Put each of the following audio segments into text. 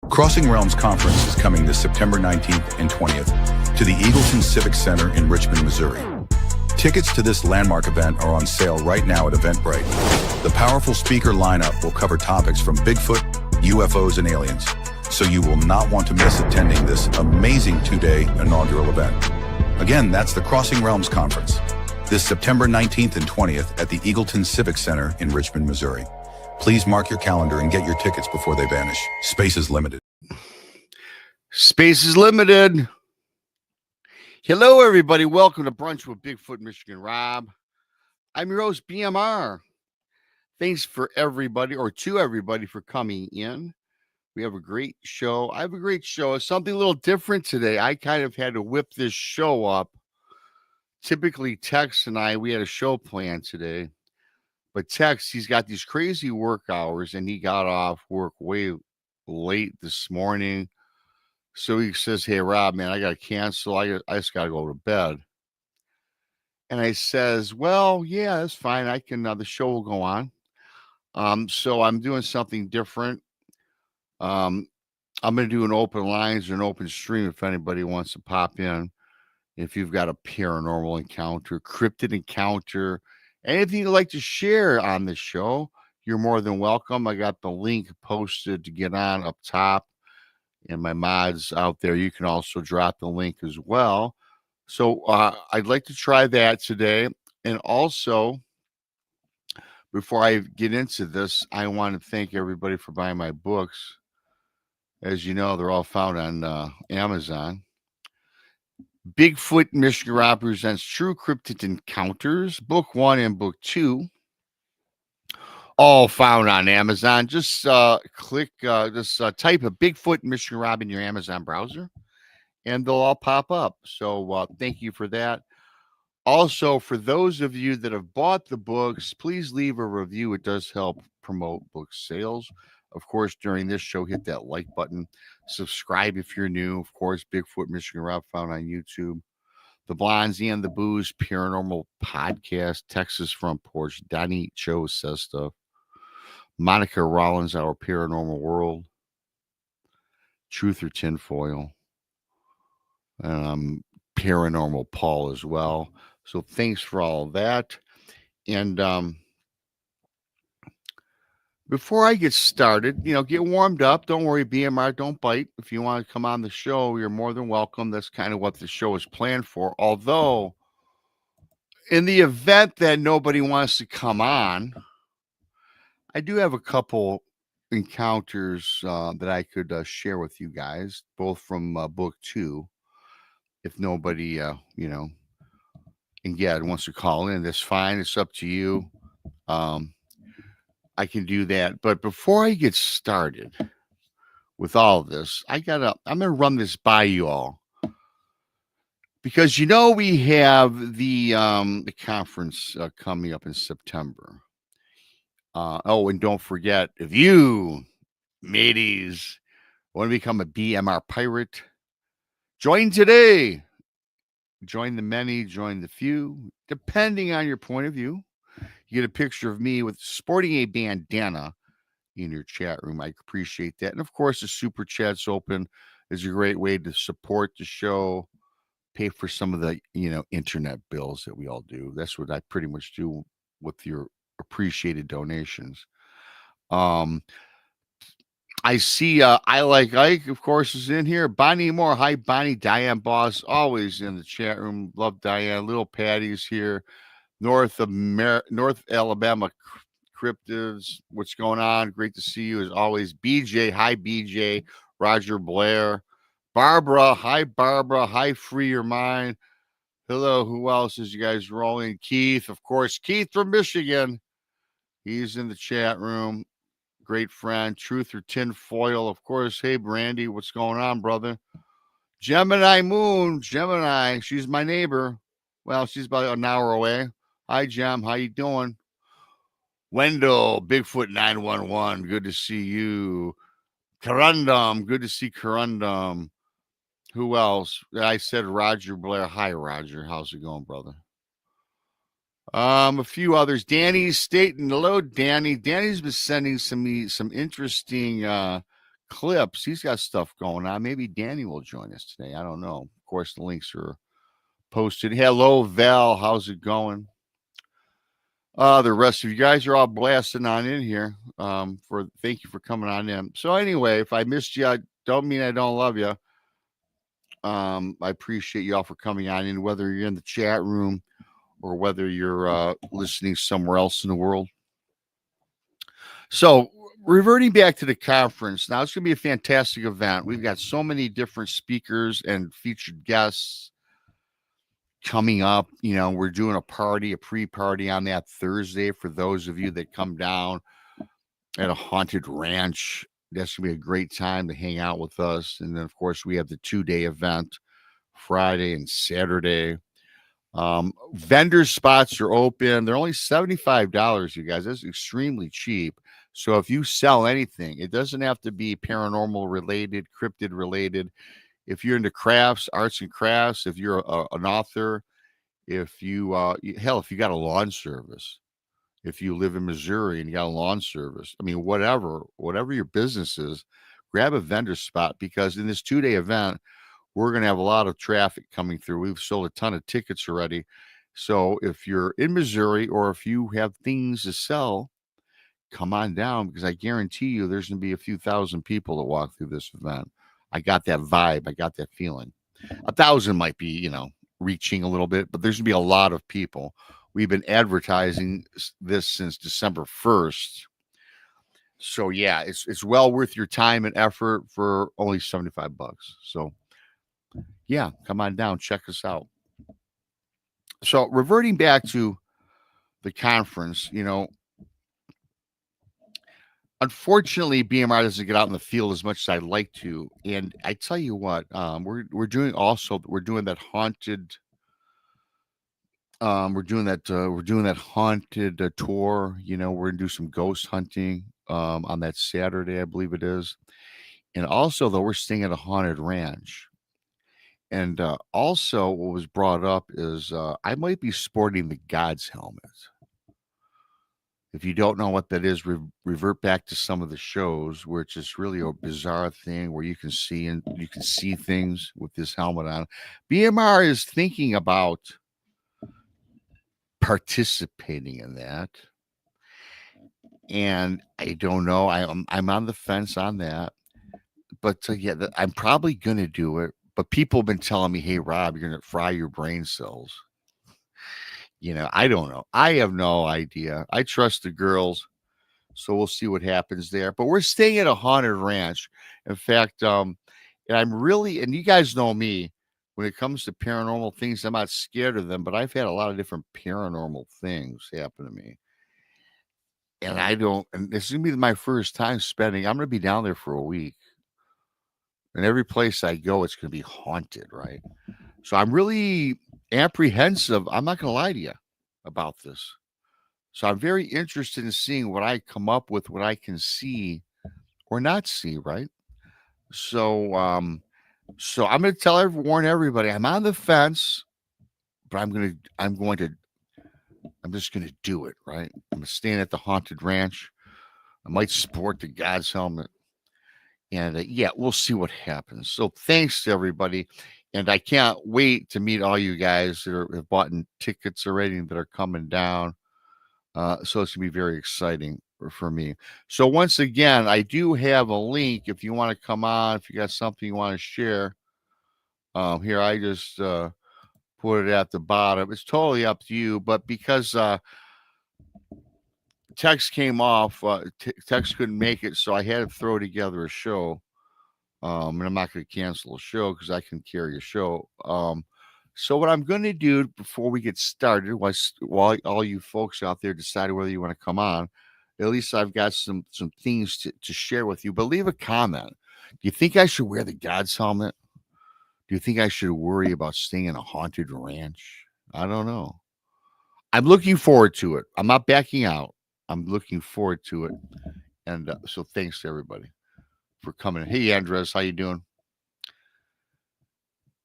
Crossing Realms Conference is coming this September 19th and 20th to the Eagleton Civic Center in Richmond, Missouri. Tickets to this landmark event are on sale right now at Eventbrite. The powerful speaker lineup will cover topics from Bigfoot, UFOs, and aliens, so you will not want to miss attending this amazing two-day inaugural event. Again, that's the Crossing Realms Conference, this September 19th and 20th at the Eagleton Civic Center in Richmond, Missouri. Please mark your calendar and get your tickets before they vanish. Space is limited. Space is limited. Hello, everybody. Welcome to Brunch with Bigfoot Michigan Rob. I'm your host, BMR. Thanks for everybody, or to everybody, for coming in. We have a great show. I have a great show. It's something a little different today. I kind of had to whip this show up. Typically, Tex and I, we had a show planned today. But Tex, he's got these crazy work hours, and he got off work way late this morning. So he says, "Hey, Rob, man, I got to cancel. I just got to go to bed." And I says, "Well, yeah, that's fine. I can, the show will go on." So I'm doing something different. I'm going to do an open lines or an open stream if anybody wants to pop in. If you've got a paranormal encounter, cryptid encounter, anything you'd like to share on the show, you're more than welcome. I got the link posted to get on up top. And my mods out there, you can also drop the link as well. So I'd like to try that today. And also, before I get into this, I want to thank everybody for buying my books. As you know, they're all found on Amazon. Bigfoot Michigan Rob presents True Cryptid Encounters, Book 1 and Book 2. All found on Amazon. Just type a Bigfoot Michigan Rob in your Amazon browser, and they'll all pop up. So thank you for that. Also, for those of you that have bought the books, please leave a review. It does help promote book sales. Of course, during this show, hit that like button. Subscribe if you're new. Of course, Bigfoot Michigan Rob found on YouTube. The Blondie and the Booze Paranormal Podcast. Texas Front Porch. Donnie Cho says stuff. Monica Rollins, Our Paranormal World, Truth or Tinfoil, Paranormal Paul as well. So thanks for all of that. And before I get started, get warmed up. Don't worry, BMR, don't bite. If you want to come on the show, you're more than welcome. That's kind of what the show is planned for. Although, in the event that nobody wants to come on, I do have a couple encounters that I could share with you guys, both from Book 2. If nobody, and wants to call in, that's fine. It's up to you. I can do that. But before I get started with all of this, I'm going to run this by you all. Because, we have the conference coming up in September. And don't forget, if you, mateys, want to become a BMR pirate, join today. Join the many, join the few, depending on your point of view. You get a picture of me with sporting a bandana in your chat room. I appreciate that. And of course, the super chat's open. Is a great way to support the show, pay for some of the, internet bills that we all do. That's what I pretty much do with your appreciated donations. I see I Like Ike, of course, is in here. Bonnie Moore. Hi, Bonnie. Diane Boss, always in the chat room. Love Diane. Little Patty's here. North Alabama Cryptids. What's going on? Great to see you as always. BJ. Hi, BJ. Roger Blair. Barbara. Hi, Barbara. Hi, Free Your Mind. Hello. Who else is you guys rolling? Keith, of course. Keith from Michigan. He's in the chat room. Great friend. Truth or Tinfoil, of course. Hey, Brandy, what's going on, brother? Gemini Moon. Gemini, she's my neighbor. Well, she's about an hour away. Hi, Gem. How you doing? Wendell, Bigfoot 911. Good to see you. Corundum. Good to see Corundum. Who else? I said Roger Blair. Hi, Roger. How's it going, brother? A few others. Danny Staten. Hello, Danny. Danny's been sending some interesting Clips. He's got stuff going on. Maybe Danny will join us today. I don't know. Of course, the links are posted. Hello, Val. How's it going? The rest of you guys are all blasting on in here. Thank you for coming on in. So anyway, if I missed you, I don't mean I don't love you. I appreciate you all for coming on in, whether you're in the chat room or whether you're listening somewhere else in the world. So reverting back to the conference, now it's going to be a fantastic event. We've got so many different speakers and featured guests coming up. You know, we're doing a pre-party on that Thursday for those of you that come down at a haunted ranch. That's going to be a great time to hang out with us. And then, of course, we have the 2-day event, Friday and Saturday. Vendor spots are open. They're only $75, you guys. That's extremely cheap. So if you sell anything, it doesn't have to be paranormal related, cryptid related. If you're into crafts, arts and crafts, if you're an author, if you if you got a lawn service, if you live in Missouri and you got a lawn service, I mean, whatever your business is, grab a vendor spot, because in this 2-day event, we're going to have a lot of traffic coming through. We've sold a ton of tickets already. So if you're in Missouri or if you have things to sell, come on down, because I guarantee you there's going to be a few thousand people that walk through this event. I got that vibe. I got that feeling. 1,000 might be, reaching a little bit, but there's going to be a lot of people. We've been advertising this since December 1st. So yeah, it's well worth your time and effort for only $75. So yeah, come on down, check us out. So reverting back to the conference, unfortunately, BMR doesn't get out in the field as much as I'd like to. And I tell you what, we're doing that haunted. We're doing that haunted tour. We're gonna do some ghost hunting on that Saturday, I believe it is. And also, though, we're staying at a haunted ranch. And also, what was brought up is I might be sporting the God's helmet. If you don't know what that is, revert back to some of the shows where it's just really a bizarre thing where you can see things with this helmet on. BMR is thinking about participating in that, and I don't know. I'm on the fence on that, but yeah, I'm probably gonna do it. But people have been telling me, "Hey, Rob, you're gonna fry your brain cells." I don't know. I have no idea. I trust the girls, so we'll see what happens there. But we're staying at a haunted ranch. In fact, and and you guys know me, when it comes to paranormal things, I'm not scared of them, but I've had a lot of different paranormal things happen to me. And this is going to be my first time I'm going to be down there for a week. And every place I go, it's going to be haunted, right? So I'm really apprehensive. I'm not going to lie to you about this. So I'm very interested in seeing what I come up with, what I can see or not see, right? So, so I'm going to warn everybody, I'm on the fence, but I'm just going to do it, right? I'm going to stand at the haunted ranch. I might sport the God's helmet. And yeah, we'll see what happens. So thanks to everybody. And I can't wait to meet all you guys that have bought tickets already that are coming down. So it's going to be very exciting for me. So once again, I do have a link if you want to come on, if you got something you want to share. Here, I just put it at the bottom. It's totally up to you. But because text came off, text couldn't make it, so I had to throw together a show. And I'm not going to cancel a show because I can carry a show. So what I'm going to do before we get started, while all you folks out there decide whether you want to come on, at least I've got some things to share with you. But leave a comment. Do you think I should wear the God's helmet? Do you think I should worry about staying in a haunted ranch? I don't know. I'm looking forward to it. I'm not backing out. I'm looking forward to it. And so thanks to everybody for coming. Hey, Andres, how you doing?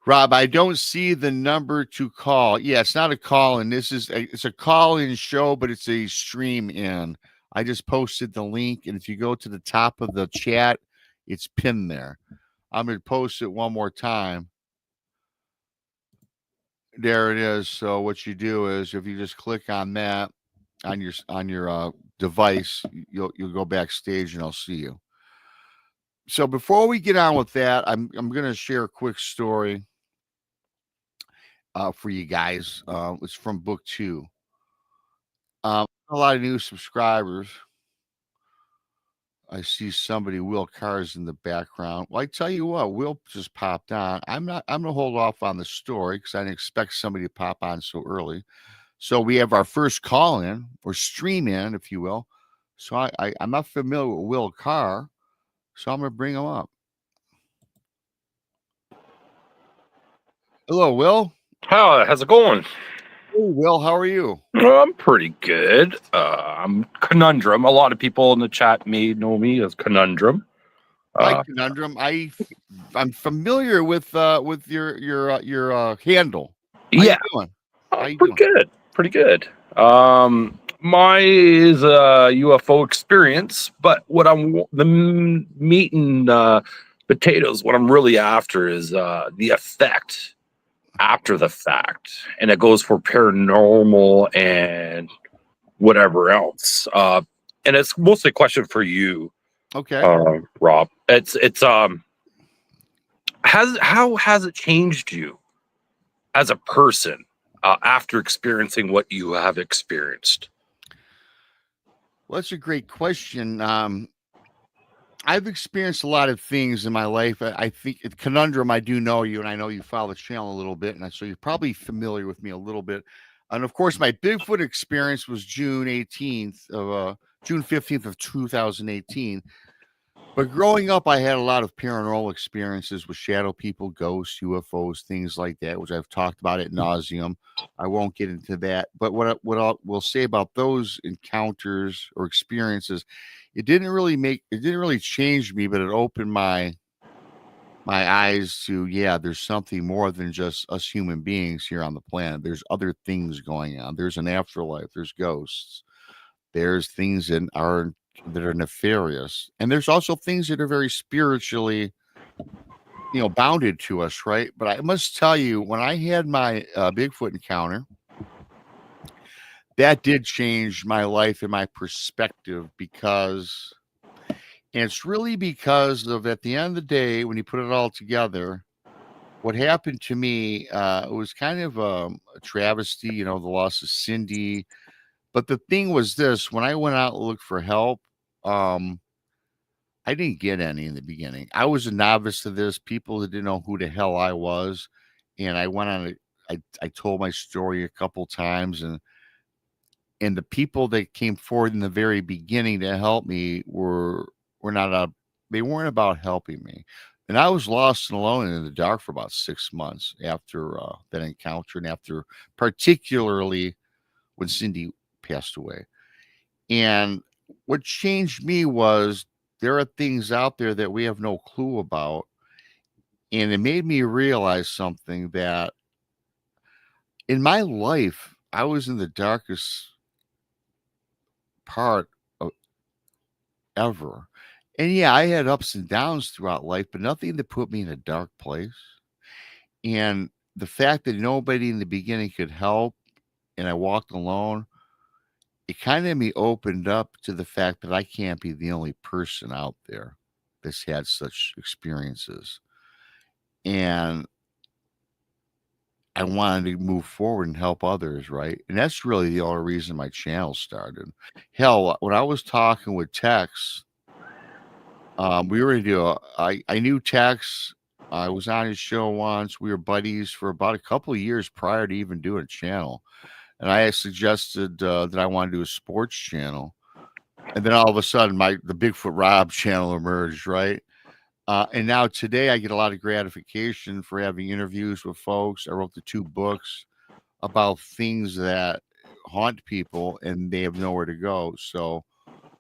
Rob, I don't see the number to call. Yeah, it's not a call in. It's a call-in show, but it's a stream in. I just posted the link, and if you go to the top of the chat, It's pinned there. I'm going to post it one more time. There it is. So what you do is if you just click on that on your device, you'll go backstage and I'll see you. So before we get on with that, I'm going to share a quick story for you guys. It's from book 2. A lot of new subscribers. I see somebody, Will Carr's in the background. Well, I tell you what, Will just popped on. I'm gonna hold off on the story because I didn't expect somebody to pop on so early. So we have our first call in or stream in, if you will. So I'm not familiar with Will Carr, so I'm gonna bring him up. Hello, Will. How's it going? Hey, Will, how are you? I'm pretty good. I'm Conundrum. A lot of people in the chat may know me as Conundrum. Hi, Conundrum. I'm familiar with your handle. How you doing? How you pretty doing? good. Pretty good. My is a UFO experience, but what I'm the meat and potatoes. What I'm really after is the effect after the fact, and it goes for paranormal and whatever else. And it's mostly a question for you, Okay. Rob. How has it changed you as a person after experiencing what you have experienced? Well, that's a great question. I've experienced a lot of things in my life. I think Conundrum, I do know you, and I know you follow the channel a little bit, and so you're probably familiar with me a little bit. And of course, my Bigfoot experience was June 15th of 2018. But growing up, I had a lot of paranormal experiences with shadow people, ghosts, UFOs, things like that, which I've talked about ad nauseum. I won't get into that. But what we'll say about those encounters or experiences, it didn't really change me, but it opened my eyes to, yeah, there's something more than just us human beings here on the planet. There's other things going on. There's an afterlife. There's ghosts. There's things that are nefarious, and there's also things that are very spiritually, bounded to us, right? But I must tell you, when I had my Bigfoot encounter, that did change my life and my perspective and it's really because of, at the end of the day, when you put it all together, what happened to me, it was kind of a travesty, the loss of Cindy. But the thing was this: when I went out to look for help, I didn't get any in the beginning. I was a novice to this. People that didn't know who the hell I was, and I went on. I told my story a couple times, and the people that came forward in the very beginning to help me were not they weren't about helping me, and I was lost and alone in the dark for about 6 months after that encounter, and after particularly when Cindy passed away. And what changed me was there are things out there that we have no clue about. And it made me realize something, that in my life, I was in the darkest part of ever. And yeah, I had ups and downs throughout life, but nothing that put me in a dark place. And the fact that nobody in the beginning could help and I walked alone, it kind of me opened up to the fact that I can't be the only person out there that's had such experiences. And I wanted to move forward and help others, right? And that's really the only reason my channel started. Hell, when I was talking with Tex, we were I knew Tex. I was on his show once. We were buddies for about a couple of years prior to even doing a channel. And I had suggested that I want to do a sports channel. And then all of a sudden, the Bigfoot Rob channel emerged, right? And now today, I get a lot of gratification for having interviews with folks. I wrote the 2 books about things that haunt people, and they have nowhere to go. So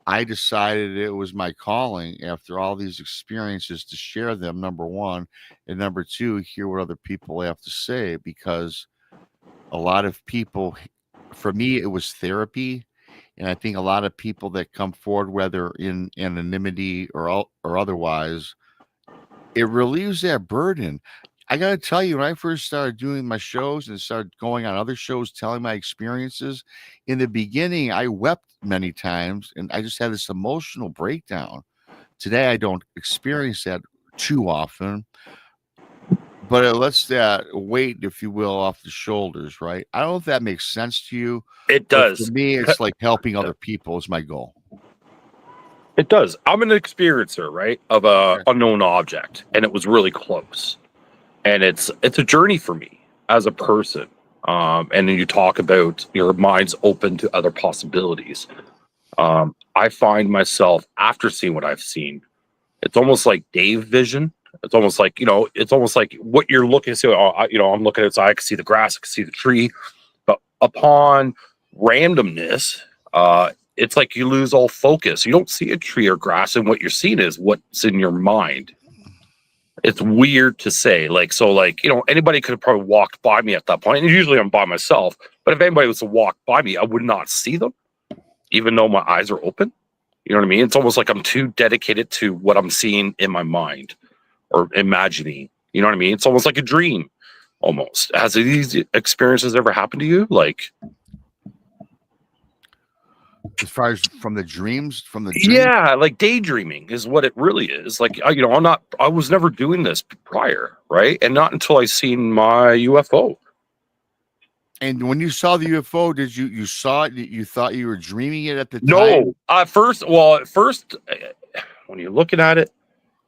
I decided it was my calling after all these experiences to share them, number one, and number two, hear what other people have to say, because a lot of people, for me, it was therapy. And I think a lot of people that come forward, whether in anonymity or otherwise, it relieves that burden. I got to tell you, when I first started doing my shows and started going on other shows, telling my experiences, in the beginning, I wept many times and I just had this emotional breakdown. Today, I don't experience that too often, but it lets that weight, if you will, off the shoulders, right? I don't know if that makes sense to you, It but for does. me, it's like helping other people is my goal. It does. I'm an experiencer, right, of a unknown object, and it was really close. And it's a journey for me as a person. And then you talk about your mind's open to other possibilities. I find myself after seeing what I've seen, it's almost like Dave vision. It's almost like, it's almost like what you're looking to see. I'm looking outside, I can see the grass, I can see the tree, but upon randomness, it's like you lose all focus. You don't see a tree or grass, and what you're seeing is what's in your mind. It's weird to say, anybody could have probably walked by me at that point, and usually I'm by myself, but if anybody was to walk by me, I would not see them, even though my eyes are open. You know what I mean? It's almost like I'm too dedicated to what I'm seeing in my mind or imagining. You know what I mean? It's almost like a dream, almost. Has these experiences ever happened to you? Like, as far as from the dreams, yeah, like daydreaming is what it really is. Like, I was never doing this prior, right? And not until I seen my UFO. And when you saw the UFO, you saw it? You thought you were dreaming it at the time? No, at first, when you're looking at it,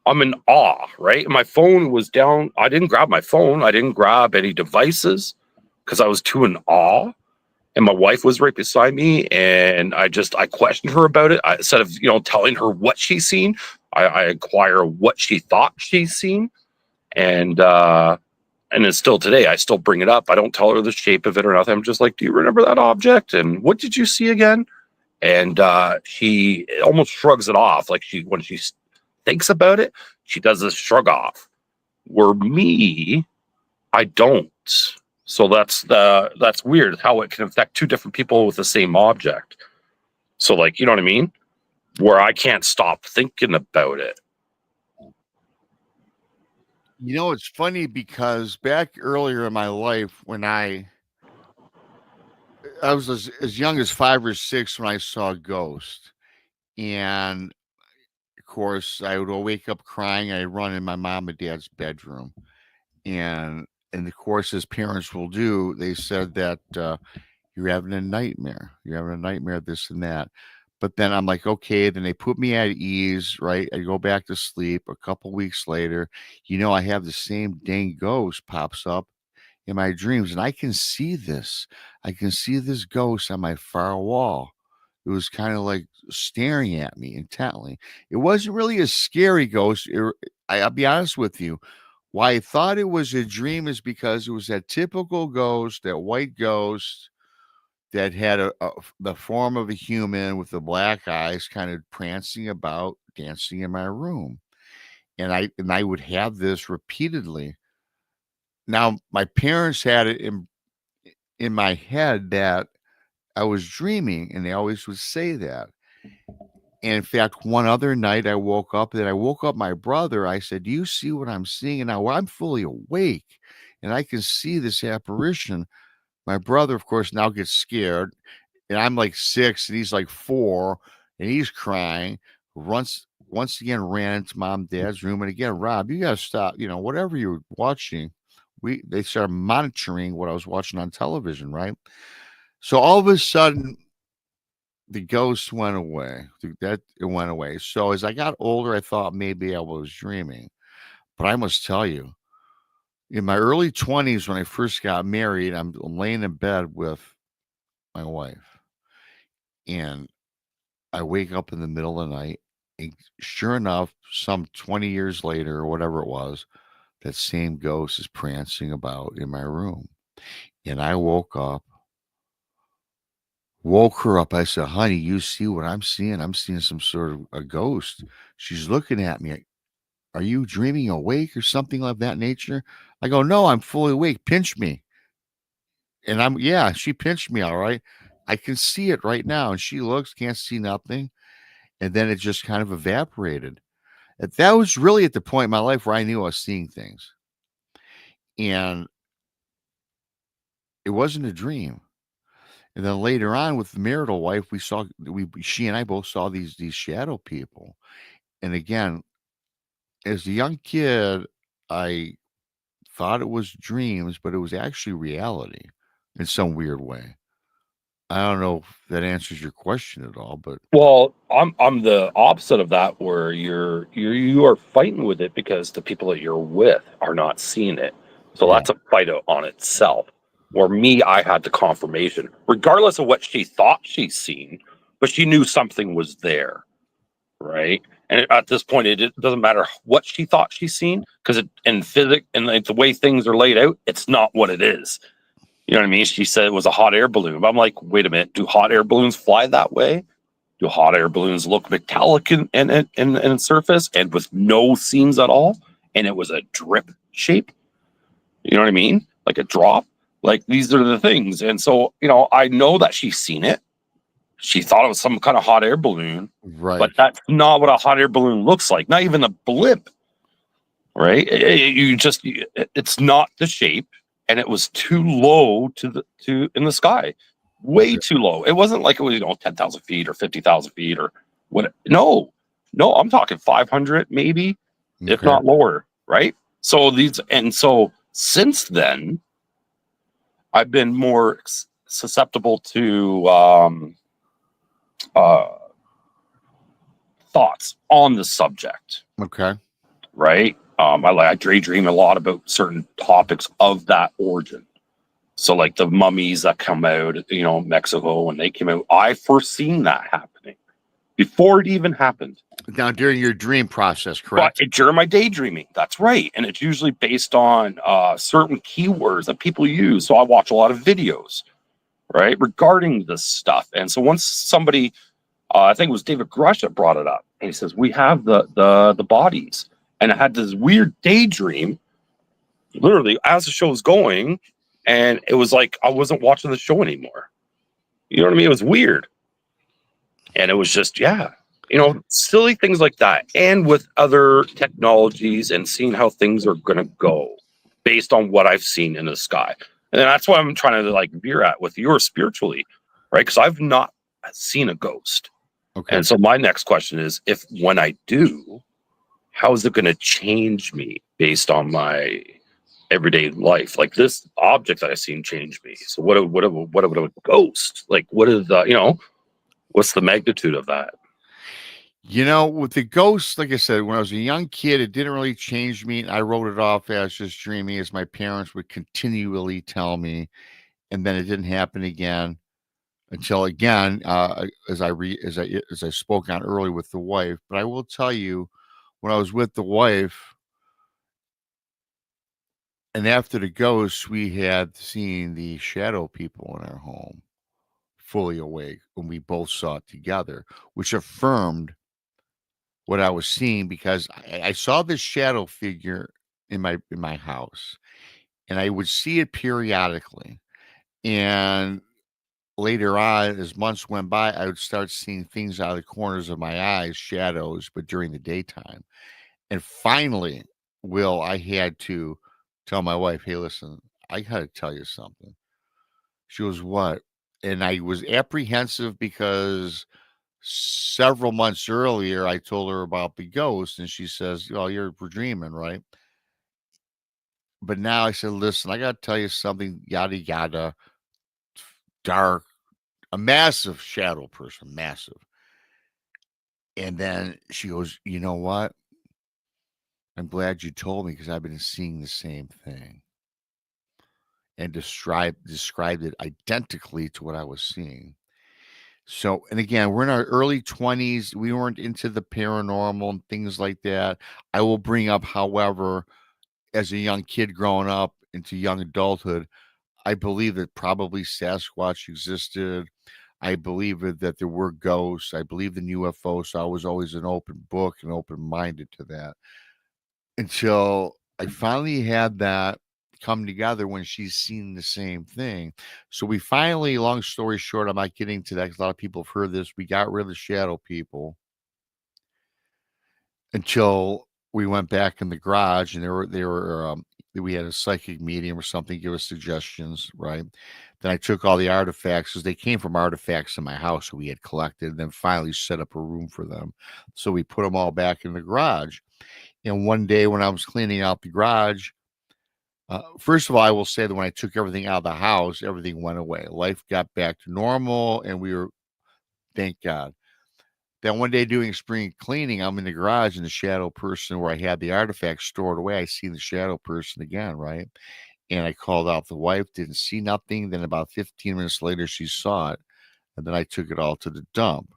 I'm in awe, right? My phone was down. I didn't grab my phone. I didn't grab any devices because I was too in awe. And my wife was right beside me, and I questioned her about it. Instead of telling her what she's seen, I inquire what she thought she's seen, and it's still today. I still bring it up. I don't tell her the shape of it or nothing. I'm just like, "Do you remember that object? And what did you see again?" And she almost shrugs it off, like when she thinks about it, she does this shrug off. Where me, I don't. So that's weird how it can affect two different people with the same object. So, like, you know what I mean? Where I can't stop thinking about it. It's funny because back earlier in my life when I was as young as 5 or 6 when I saw a ghost. And of course, I would wake up crying. I'd run in my mom and dad's bedroom. And of course, as parents will do, they said that you're having a nightmare. You're having a nightmare, this and that. But then I'm like, okay. Then they put me at ease, right? I go back to sleep. A couple weeks later, I have the same dang ghost pops up in my dreams, and I can see this. I can see this ghost on my far wall. It was kind of like staring at me intently. It wasn't really a scary ghost. I'll be honest with you. Why I thought it was a dream is because it was that typical ghost, that white ghost that had the form of a human with the black eyes, kind of prancing about, dancing in my room. And I would have this repeatedly. Now, my parents had it in my head that I was dreaming, and they always would say that. And in fact, one other night I woke up my brother. I said, "Do you see what I'm seeing?" And now I'm fully awake and I can see this apparition. My brother, of course, now gets scared. And I'm like 6 and he's like 4 and he's crying. Once again ran into mom and dad's room. And again, "Rob, you gotta stop, whatever you're watching." They started monitoring what I was watching on television, right? So all of a sudden the ghost went away. It went away. So as I got older, I thought maybe I was dreaming. But I must tell you, in my early 20s, when I first got married, I'm laying in bed with my wife. And I wake up in the middle of the night. And sure enough, some 20 years later, or whatever it was, that same ghost is prancing about in my room. And I woke her up. I said, "Honey, you see what I'm seeing? I'm seeing some sort of a ghost." She's looking at me. "Are you dreaming awake or something of that nature?" I go, "No, I'm fully awake. Pinch me." And yeah, she pinched me. All right. I can see it right now. And she looks, can't see nothing. And then it just kind of evaporated. And that was really at the point in my life where I knew I was seeing things. And it wasn't a dream. And then later on with the marital wife, she and I both saw these shadow people. And again, as a young kid, I thought it was dreams, but it was actually reality in some weird way. I don't know if that answers your question at all, but Well, I'm the opposite of that, where you are fighting with it because the people that you're with are not seeing it. So yeah, that's a fight on itself. Where me, I had the confirmation, regardless of what she thought she's seen, but she knew something was there, right? And at this point, it doesn't matter what she thought she's seen, because in physics and like the way things are laid out, it's not what it is. You know what I mean? She said it was a hot air balloon. But I'm like, wait a minute, do hot air balloons fly that way? Do hot air balloons look metallic in surface and with no seams at all? And it was a drip shape. You know what I mean? Like a drop. Like these are the things. And so, I know that she's seen it. She thought it was some kind of hot air balloon, right. but that's not what a hot air balloon looks like. Not even a blimp, right? It's not the shape, and it was too low in the sky. Way too low. It wasn't like it was 10,000 feet or 50,000 feet or what. No, I'm talking 500 maybe, if not lower, right? So since then, I've been more susceptible to thoughts on the subject. Okay. Right. I daydream a lot about certain topics of that origin. So like the mummies that come out, Mexico, when they came out, I foreseen that happening before it even happened. Now, during your dream process, correct? But during my daydreaming, that's right. And it's usually based on certain keywords that people use. So I watch a lot of videos, right, regarding this stuff. And so once somebody, I think it was David Grush that brought it up, and he says, we have the bodies. And I had this weird daydream, literally, as the show's going, and it was like I wasn't watching the show anymore. You know what I mean? It was weird. And it was just, silly things like that. And with other technologies and seeing how things are going to go based on what I've seen in the sky. And that's what I'm trying to veer at with yours spiritually, right? Because I've not seen a ghost. Okay. And so my next question is, when I do, how is it going to change me based on my everyday life? Like this object that I've seen change me. So what a ghost? Like what is the, what's the magnitude of that? With the ghosts, like I said, when I was a young kid, it didn't really change me. I wrote it off as just dreaming, as my parents would continually tell me, and then it didn't happen again until again, as I spoke on earlier with the wife. But I will tell you, when I was with the wife, and after the ghosts, we had seen the shadow people in our home fully awake, and we both saw it together, which affirmed what I was seeing, because I saw this shadow figure in my house, and I would see it periodically. And later on, as months went by, I would start seeing things out of the corners of my eyes, shadows, but during the daytime. And finally, I had to tell my wife, hey, listen, I got to tell you something. She goes, what? And I was apprehensive because several months earlier, I told her about the ghost, and she says, oh, we're dreaming, right? But now I said, listen, I got to tell you something, yada, yada, dark, a massive shadow person, massive. And then she goes, you know what? I'm glad you told me, because I've been seeing the same thing. And described it identically to what I was seeing. So, and again, we're in our early 20s. We weren't into the paranormal and things like that. I will bring up, however, as a young kid growing up into young adulthood, I believe that probably Sasquatch existed. I believe that there were ghosts. I believed in UFOs. So I was always an open book and open-minded to that, until I finally had that come together when she's seen the same thing. So we finally, long story short, I'm not getting to that 'cause a lot of people have heard this. We got rid of the shadow people until we went back in the garage, and we had a psychic medium or something give us suggestions, right? Then I took all the artifacts because they came from artifacts in my house that we had collected, and then finally set up a room for them. So we put them all back in the garage. And one day when I was cleaning out the garage, first of all, I will say that when I took everything out of the house, everything went away. Life got back to normal, and we were, thank God. Then one day doing spring cleaning, I'm in the garage, and the shadow person where I had the artifacts stored away, I see the shadow person again, right? And I called out the wife, didn't see nothing. Then about 15 minutes later, she saw it, and then I took it all to the dump.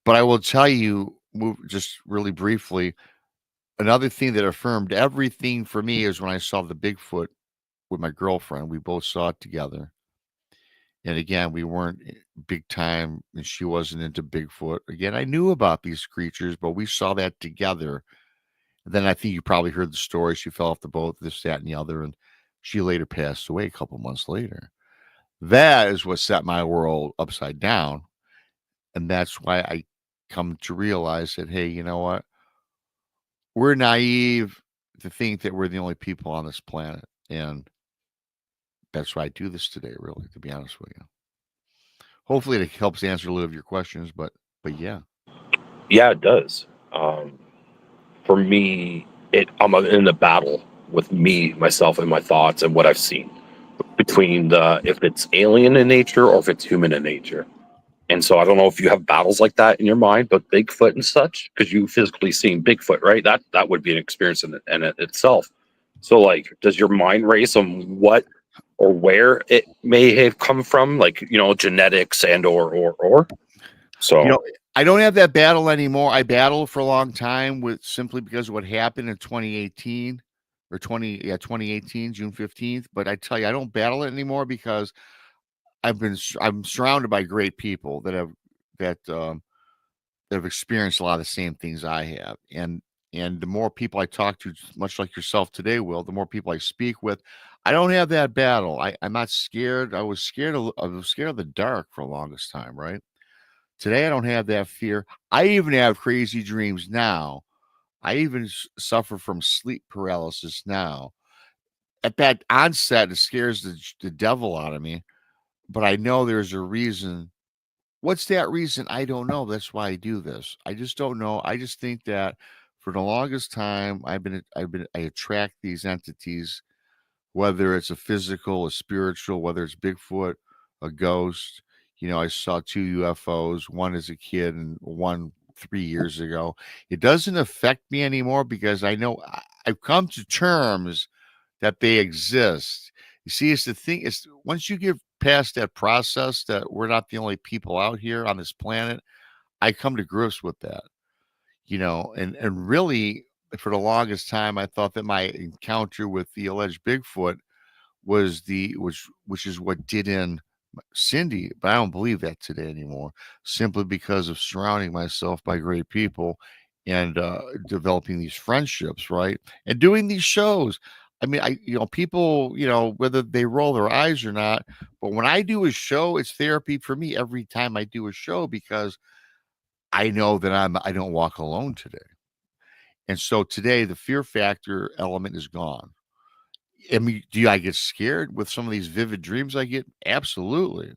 But I will tell you, just really briefly, another thing that affirmed everything for me is when I saw the Bigfoot with my girlfriend. We both saw it together. And again, we weren't big time, and she wasn't into Bigfoot. Again, I knew about these creatures, but we saw that together. And then I think you probably heard the story. She fell off the boat, this, that, and the other, and she later passed away a couple months later. That is what set my world upside down. And that's why I come to realize that, hey, you know what? We're naive to think that we're the only people on this planet. And that's why I do this today, really, to be honest with you. Hopefully it helps answer a little of your questions, but yeah. Yeah, it does. For me, I'm in the battle with me, myself, and my thoughts and what I've seen between if it's alien in nature or if it's human in nature. And so I don't know if you have battles like that in your mind, but Bigfoot and such, because you physically seen Bigfoot, right? That would be an experience in it itself. So, like, does your mind race on what or where it may have come from, like, genetics and or? So, I don't have that battle anymore. I battled for a long time with simply because of what happened in 2018 or 2018, June 15th. But I tell you, I don't battle it anymore because I'm surrounded by great people that have experienced a lot of the same things I have. And the more people I talk to, much like yourself today, Will, the more people I speak with, I don't have that battle. I'm not scared. I was scared of the dark for the longest time, right? Today, I don't have that fear. I even have crazy dreams now. I even suffer from sleep paralysis now. At that onset, it scares the devil out of me, but I know there's a reason. What's that reason? I don't know. That's why I do this. I just don't know. I just think that for the longest time, I attract these entities, whether it's a physical, a spiritual, whether it's Bigfoot, a ghost. I saw 2 UFOs, one as a kid and one 3 years ago. It doesn't affect me anymore because I know I've come to terms that they exist. You see, it's the thing is once you get past that process that we're not the only people out here on this planet, I come to grips with that. And really for the longest time I thought that my encounter with the alleged Bigfoot which is what did in Cindy, but I don't believe that today anymore, simply because of surrounding myself by great people and developing these friendships, right? And doing these shows. I mean, people, whether they roll their eyes or not, but when I do a show, it's therapy for me every time I do a show because I know that I don't walk alone today. And so today the fear factor element is gone. I mean, do I get scared with some of these vivid dreams I get? Absolutely.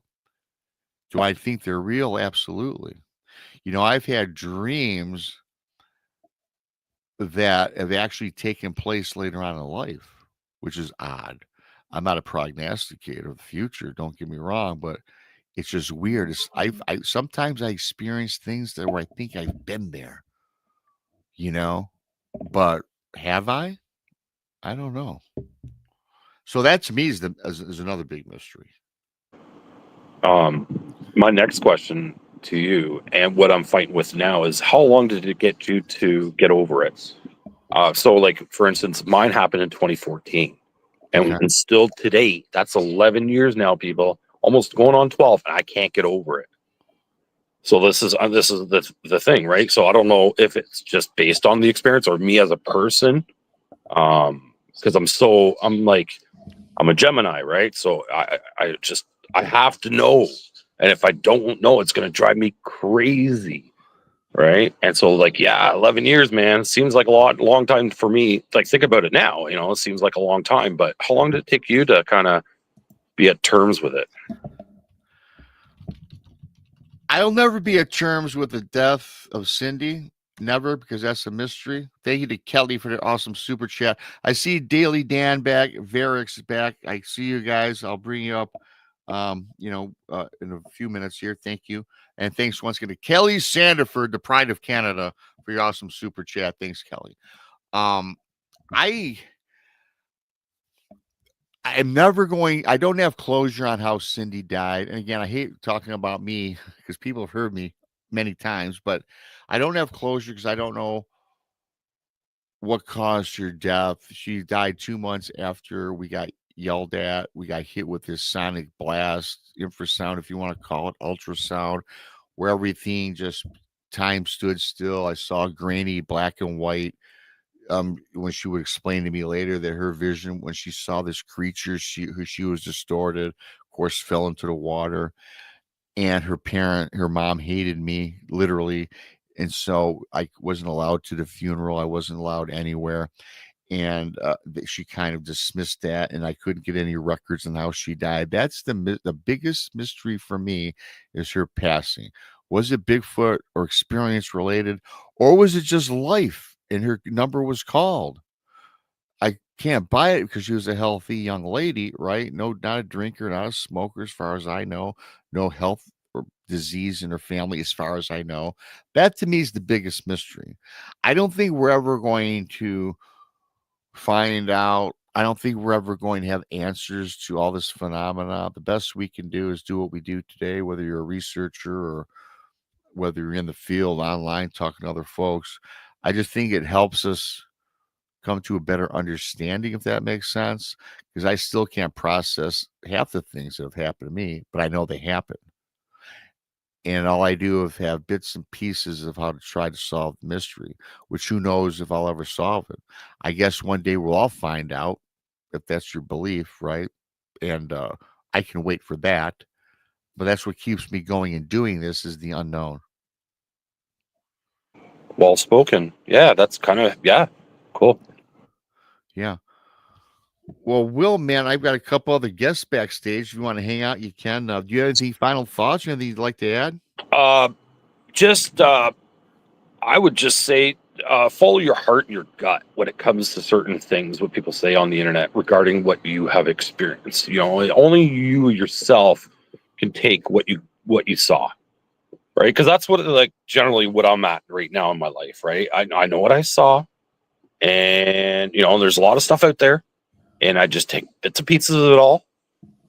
Do I think they're real? Absolutely. I've had dreams that have actually taken place later on in life, which is odd. I'm not a prognosticator of the future, don't get me wrong, but it's just weird. Sometimes I experience things where I think I've been there, but have I? I don't know. So that to me is another big mystery. My next question to you and what I'm fighting with now is how long did it get you to get over it? So, like, for instance, mine happened in 2014, and Okay. still today, that's 11 years now, people, almost going on 12, and I can't get over it. So this is the thing, right? So I don't know if it's just based on the experience or me as a person. because I'm a Gemini, right? So I have to know. And if I don't know, it's going to drive me crazy. Right. And so, like, yeah, 11 years, man, seems like a long time for me. Like, think about it now, it seems like a long time. But how long did it take you to kind of be at terms with it? I'll never be at terms with the death of Cindy. Never, because that's a mystery. Thank you to Kelly for the awesome super chat. I see Daily Dan back, Varix back. I see you guys. I'll bring you up in a few minutes here. Thank you. And thanks once again to Kelly Sandiford, the pride of Canada, for your awesome super chat. Thanks, Kelly. I'm never going, I don't have closure on how Cindy died. And again, I hate talking about me because people have heard me many times, but I don't have closure because I don't know what caused her death. She died 2 months after we got yelled at. We got hit with this sonic blast, infrasound, if you want to call it, ultrasound, where everything just time stood still. I saw grainy black and white. When she would explain to me later that her vision when she saw this creature, she was distorted, of course, fell into the water. And her mom hated me literally. And so I wasn't allowed to the funeral. I wasn't allowed anywhere. And she kind of dismissed that, and I couldn't get any records on how she died. That's the biggest mystery for me, is her passing. Was it Bigfoot or experience related, or was it just life and her number was called? I can't buy it because she was a healthy young lady, right? No, not a drinker, not a smoker, as far as I know. No health or disease in her family, as far as I know. That to me is the biggest mystery. I don't think we're ever going to find out. I don't think we're ever going to have answers to all this phenomena. The best we can do is do what we do today, whether you're a researcher or whether you're in the field online talking to other folks. I just think it helps us come to a better understanding, if that makes sense, because I still can't process half the things that have happened to me, but I know they happen. And all I do is have bits and pieces of how to try to solve the mystery, which who knows if I'll ever solve it. I guess one day we'll all find out, if that's your belief, right? And I can wait for that. But that's what keeps me going and doing this, is the unknown. Well spoken. Yeah, that's kind of, yeah, cool. Yeah. Well, Will, man, I've got a couple other guests backstage. If you want to hang out, you can. Do you have any final thoughts? Anything you'd like to add? I would just say, follow your heart and your gut when it comes to certain things, what people say on the internet regarding what you have experienced. Only you yourself can take what you saw, right? Because that's what, like, generally what I'm at right now in my life, right? I know what I saw, and there's a lot of stuff out there, and I just take bits and pieces of it all,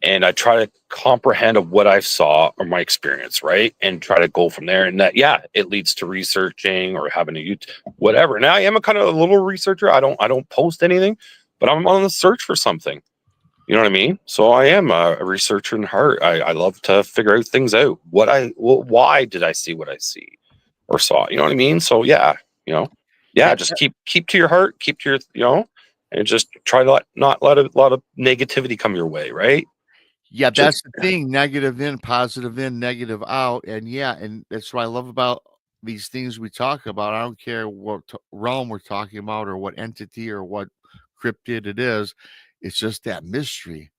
and I try to comprehend of what I saw or my experience, right? And try to go from there. And that, yeah, it leads to researching or having a YouTube, whatever. Now I am a little researcher. I don't post anything, but I'm on the search for something. You know what I mean? So I am a researcher in heart. I love to figure out things out. Why did I see what I see or saw? You know what I mean? So yeah, just keep to your heart, keep to your, and just try to not let a lot of negativity come your way, right? Yeah, that's the thing. Negative in, positive in, negative out. And yeah, and that's what I love about these things we talk about. I don't care what realm we're talking about or what entity or what cryptid it is. It's just that mystery.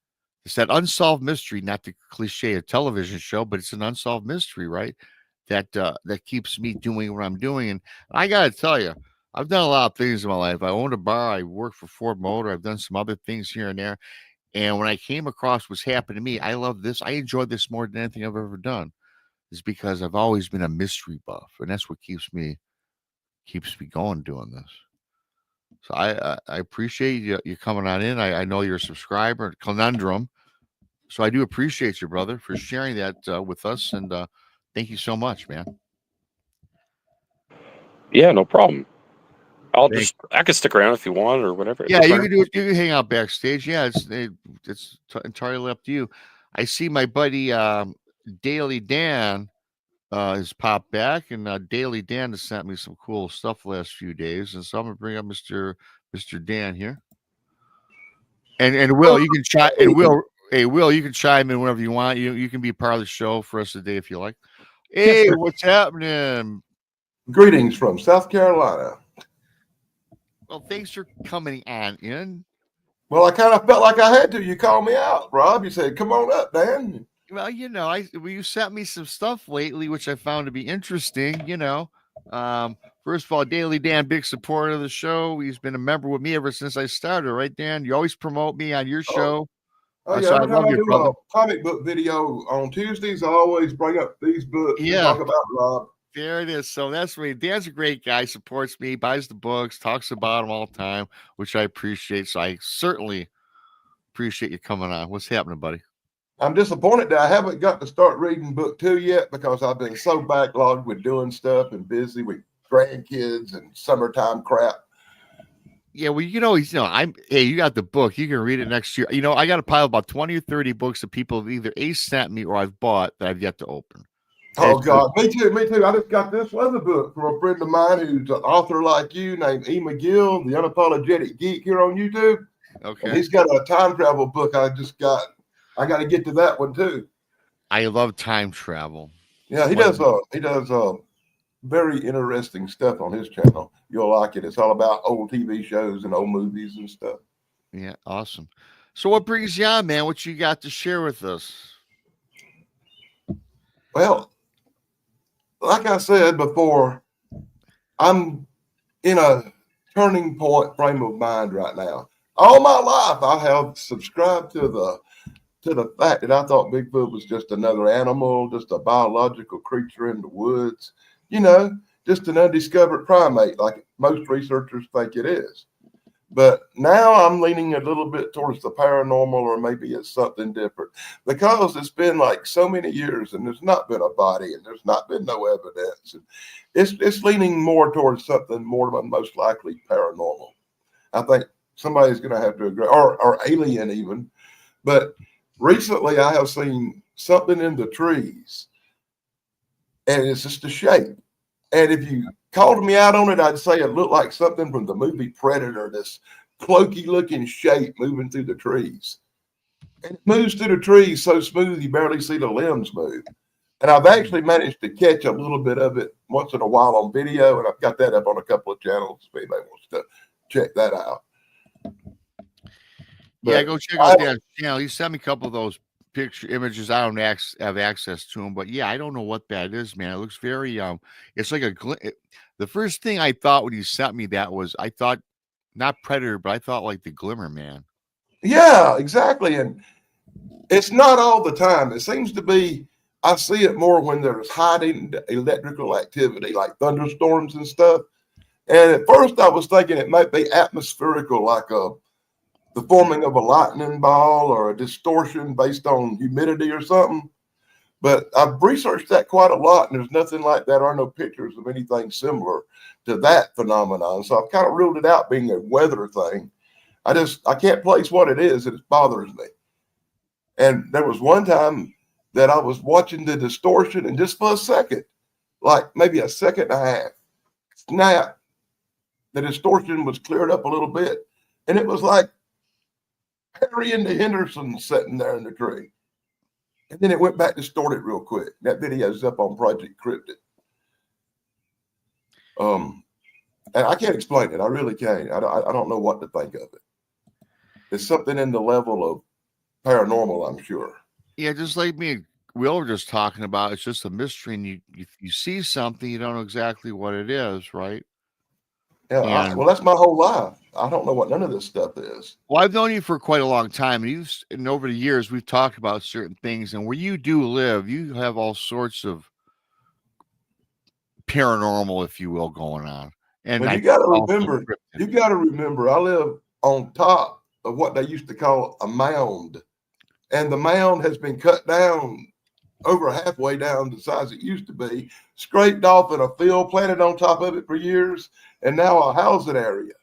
It's that unsolved mystery, not the cliche of television show, but it's an unsolved mystery, right? That keeps me doing what I'm doing. And I gotta tell you, I've done a lot of things in my life. I owned a bar, I worked for Ford Motor, I've done some other things here and there. And when I came across what's happened to me, I love this. I enjoy this more than anything I've ever done. Is because I've always been a mystery buff, and that's what keeps me going doing this. So I appreciate you coming on in. I know you're a subscriber, Conundrum. So I do appreciate you, brother, for sharing that with us, and thank you so much, man. Yeah, no problem. I can stick around if you want or whatever. Yeah, you can do it. You can hang out backstage. Yeah, it's entirely up to you. I see my buddy Daily Dan has popped back, and Daily Dan has sent me some cool stuff the last few days, and so I'm gonna bring up Mr. Dan here. And Will, you can chime. And Will, hey Will, you can chime in whenever you want. You can be part of the show for us today if you like. Hey, what's happening? Greetings from South Carolina. Well, thanks for coming on in. Well, I kind of felt like I had to. You called me out, Rob. You said, "Come on up, Dan." Well, you sent me some stuff lately, which I found to be interesting. First of all, Daily Dan, big supporter of the show. He's been a member with me ever since I started. Right, Dan? You always promote me on your show. Oh yeah, So I every time love I you, do brother. a comic book video on Tuesdays, I always bring up these books and talk about Rob. There it is. So that's me. Dan's a great guy, supports me, buys the books, talks about them all the time, which I appreciate. So I certainly appreciate you coming on. What's happening, buddy? I'm disappointed that I haven't got to start reading book 2 yet because I've been so backlogged with doing stuff and busy with grandkids and summertime crap. Yeah, well, hey, you got the book. You can read it next year. I got a pile of about 20 or 30 books that people have either sent me or I've bought that I've yet to open. Oh God, me too. I just got this other book from a friend of mine who's an author like you named E. McGill, the Unapologetic Geek here on YouTube. Okay. And he's got a time travel book I got to get to that one too. I love time travel. Yeah, he does very interesting stuff on his channel. You'll like it. It's all about old TV shows and old movies and stuff. Yeah, awesome. So what brings you on, man? What you got to share with us? Well, like I said before, I'm in a turning point frame of mind right now. All my life, I have subscribed to the fact that I thought Bigfoot was just another animal, just a biological creature in the woods, just an undiscovered primate, like most researchers think it is. But now I'm leaning a little bit towards the paranormal, or maybe it's something different, because it's been like so many years and there's not been a body and there's not been no evidence. And it's leaning more towards something more than most likely paranormal. I think somebody's going to have to agree, or alien even. But recently I have seen something in the trees, and it's just a shape. And if you called me out on it, I'd say it looked like something from the movie Predator, this cloaky looking shape moving through the trees. And it moves through the trees so smooth you barely see the limbs move. And I've actually managed to catch a little bit of it once in a while on video, and I've got that up on a couple of channels if anybody wants to check that out. Yeah, go check out that channel. He sent me a couple of those picture images. I don't have access to them, but yeah, I don't know what that is, man. It looks very it's like the first thing I thought when you sent me that was, I thought not Predator, but I thought like the Glimmer Man. Yeah, exactly. And it's not all the time. It seems to be, I see it more when there's hiding electrical activity like thunderstorms and stuff. And at first I was thinking it might be atmospherical, like the forming of a lightning ball or a distortion based on humidity or something. But I've researched that quite a lot, and there's nothing like that. There are no pictures of anything similar to that phenomenon. So I've kind of ruled it out being a weather thing. I can't place what it is, and it bothers me. And there was one time that I was watching the distortion, and just for a second, like maybe a second and a half, snap, the distortion was cleared up a little bit. And it was like Harry and the Hendersons sitting there in the tree. And then it went back distorted real quick. That video's up on Project Cryptid. And I can't explain it. I really can't. I don't know what to think of it. It's something in the level of paranormal, I'm sure. Yeah, just like me and Will were just talking about, it's just a mystery, and you see something, you don't know exactly what it is, right? Yeah, well, that's my whole life. I don't know what none of this stuff is. Well, I've known you for quite a long time, and over the years we've talked about certain things, and where you do live, you have all sorts of paranormal, if you will, going on. And you got to remember, I live on top of what they used to call a mound, and the mound has been cut down over halfway down the size it used to be, scraped off in a field, planted on top of it for years, and now a housing area.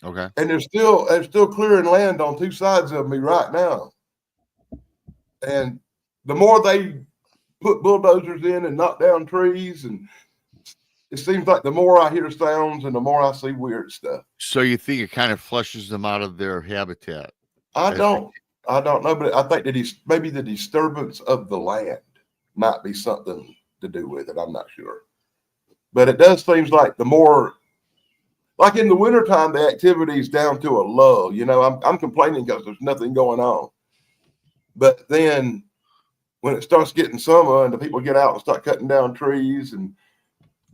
Okay. And they're still clearing land on two sides of me right now. And the more they put bulldozers in and knock down trees and it seems like the more I hear sounds and the more I see weird stuff. So you think it kind of flushes them out of their habitat? I don't know, but I think that maybe the disturbance of the land might be something to do with it. I'm not sure. But it does seems like the more, like in the wintertime, the activity is down to a lull. You know, I'm complaining because there's nothing going on. But then when it starts getting summer and the people get out and start cutting down trees and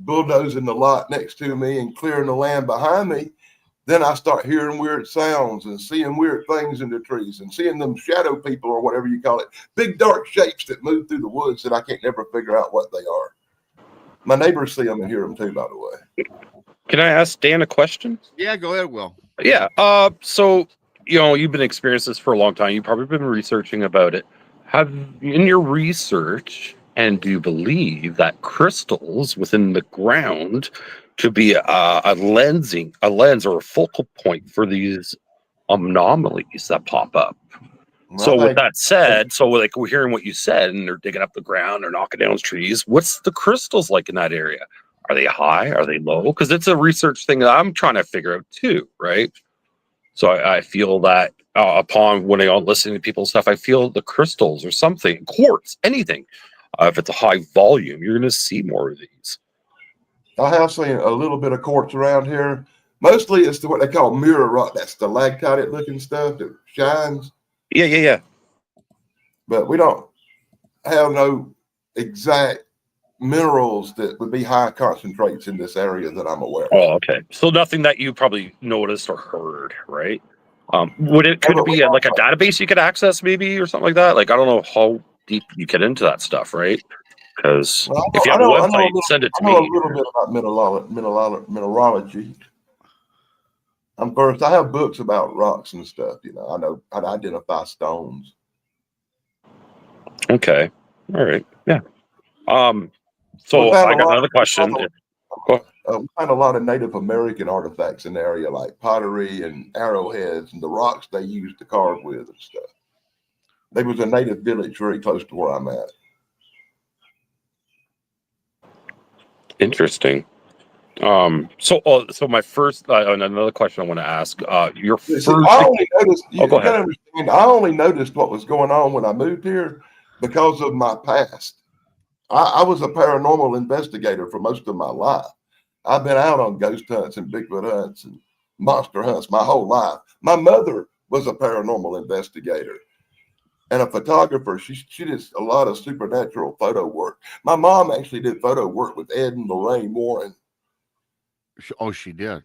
bulldozing the lot next to me and clearing the land behind me, then I start hearing weird sounds and seeing weird things in the trees and seeing them shadow people or whatever you call it, big dark shapes that move through the woods that I can't never figure out what they are. My neighbors see them and hear them too, by the way. Can I ask Dan a question? Yeah, go ahead, Will. Yeah. So, you know, you've been experiencing this for a long time. You've probably been researching about it. Have in your research, and do you believe that crystals within the ground could be a lens or a focal point for these anomalies that pop up? So with that said, so like we're hearing what you said, and they're digging up the ground, they're knocking down trees. What's the crystals like in that area? Are they high? Are they low? Because it's a research thing that I'm trying to figure out too, right? So I feel that upon when I'm listening to people's stuff, I feel the crystals or something, quartz, anything. If it's a high volume, you're going to see more of these. I have seen a little bit of quartz around here. Mostly it's what they call mirror rock. That's stalactite looking stuff that shines. Yeah. But we don't have no exact minerals that would be high concentrates in this area that I'm aware of. Oh, okay. So nothing that you probably noticed or heard, right? Could it be like a database you could access maybe or something like that? Like, I don't know how deep you get into that stuff, right? Because if you have a website, send it to me. I know a little bit about mineralogy. I'm first. I have books about rocks and stuff. You know, I know how to identify stones. Okay. All right. Yeah. So I got another question. We find a lot of Native American artifacts in the area, like pottery and arrowheads and the rocks they used to carve with and stuff. There was a native village very close to where I'm at. Interesting. So my first another question I want to ask. Your first. I only noticed. Go ahead. Understand, I only noticed what was going on when I moved here because of my past. I was a paranormal investigator for most of my life. I've been out on ghost hunts and Bigfoot hunts and monster hunts my whole life. My mother was a paranormal investigator and a photographer. She did a lot of supernatural photo work. My mom actually did photo work with Ed and Lorraine Warren. Oh, she did.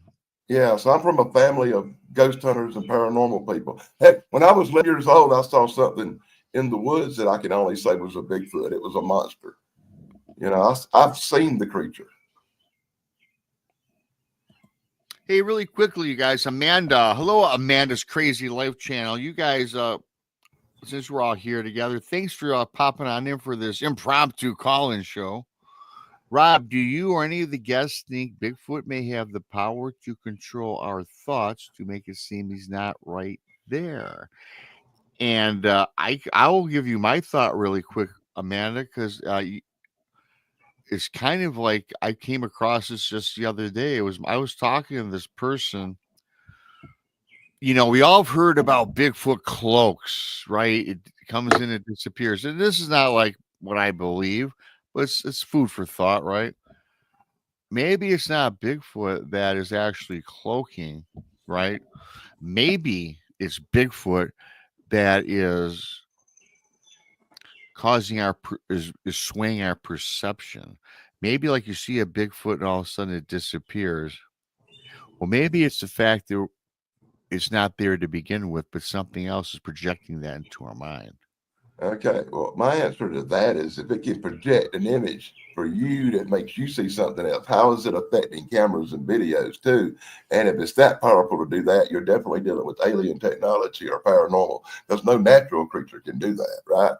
Yeah, so I'm from a family of ghost hunters and paranormal people. Heck, when I was 11 years old, I saw something in the woods that I can only say was a Bigfoot. It was a monster. You know, I've seen the creature. Hey, really quickly, you guys, Amanda. Hello, Amanda's Crazy Life channel. You guys, since we're all here together, thanks for popping on in for this impromptu call-in show. Rob, do you or any of the guests think Bigfoot may have the power to control our thoughts to make it seem he's not right there? And I will give you my thought really quick, Amanda, because it's kind of like I came across this just the other day. I was talking to this person. You know, we all have heard about Bigfoot cloaks, right? It comes in and disappears. And this is not like what I believe, but it's food for thought, right? Maybe it's not Bigfoot that is actually cloaking, right? Maybe it's Bigfoot that is causing is swaying our perception. Maybe like you see a Bigfoot and all of a sudden it disappears. Well, maybe it's the fact that it's not there to begin with, but something else is projecting that into our mind. Okay, well, my answer to that is if it can project an image for you that makes you see something else, how is it affecting cameras and videos too? And if it's that powerful to do that, you're definitely dealing with alien technology or paranormal, because no natural creature can do that, right?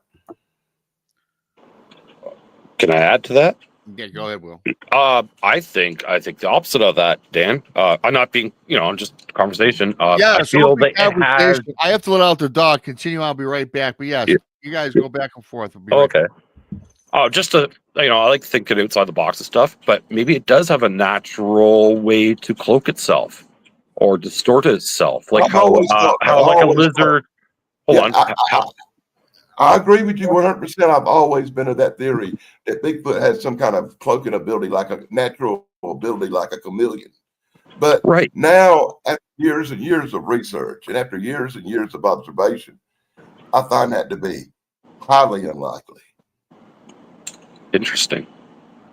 Can I add to that? Yeah, go ahead, Will. I think the opposite of that, Dan. I'm not being, just conversation. Yeah, I feel that it has. I have to let out the dog. Continue. I'll be right back. But yes, you guys go back and forth. Okay. Oh, just to, I like thinking outside the box and stuff, but maybe it does have a natural way to cloak itself or distort itself, like I've always thought that. how like a lizard. Hold Yeah, on. I agree with you 100%. I've always been of that theory that Bigfoot has some kind of cloaking ability, like a natural ability, like a chameleon. But Right. now, after years and years of research and after years and years of observation, I find that to be highly unlikely. Interesting.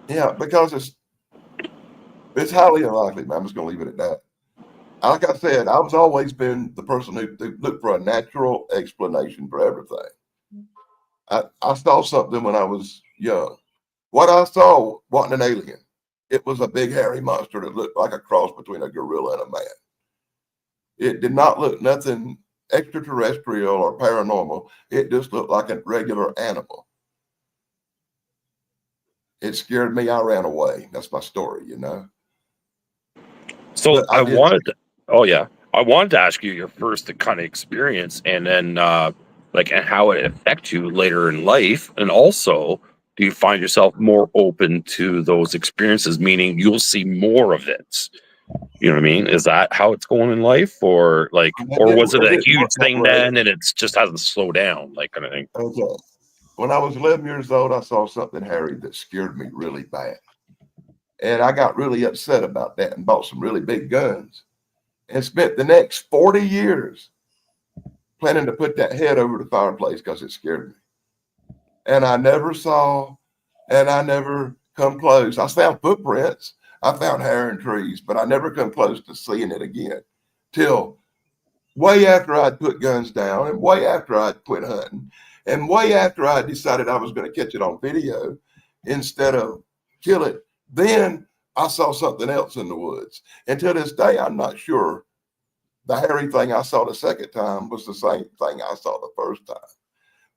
Yeah, because it's highly unlikely, man. I'm just going to leave it at that. Like I said, I've always been the person who looked for a natural explanation for everything. I saw something when I was young. What I saw wasn't an alien. It was a big hairy monster that looked like a cross between a gorilla and a man. It did not look nothing extraterrestrial or paranormal. It just looked like a regular animal. It scared me. I ran away. That's my story, you know. So But I did. I wanted to ask you your first kind of experience, and then and how it affects you later in life, and also, do you find yourself more open to those experiences, meaning you'll see more of it? You know what I mean? Is that how it's going in life, or was it a huge thing then, and it's just hasn't slowed down, like kind of thing? Okay. When I was 11 years old, I saw something hairy that scared me really bad. And I got really upset about that and bought some really big guns and spent the next 40 years planning to put that head over the fireplace because it scared me. And I never saw, and I never come close. I found footprints. I found hair in trees, but I never come close to seeing it again till way after I'd put guns down and way after I'd quit hunting and way after I decided I was going to catch it on video instead of kill it. Then I saw something else in the woods. And to this day, I'm not sure the hairy thing I saw the second time was the same thing I saw the first time.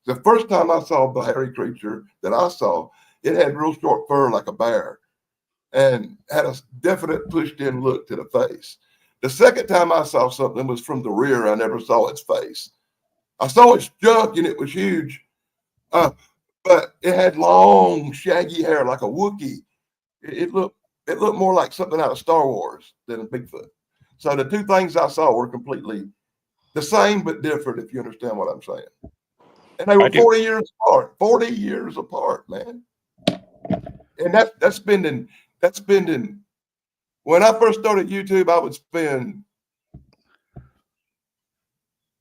The first time I saw the hairy creature that I saw, it had real short fur like a bear and had a definite pushed in look to the face. The second time I saw something was from the rear. I never saw its face. I saw its junk and it was huge, but it had long, shaggy hair like a Wookiee. It looked more like something out of Star Wars than a Bigfoot. So the two things I saw were completely the same but different, if you understand what I'm saying. And they were 40 years apart. 40 years apart, man. And that's spending. When I first started YouTube, I would spend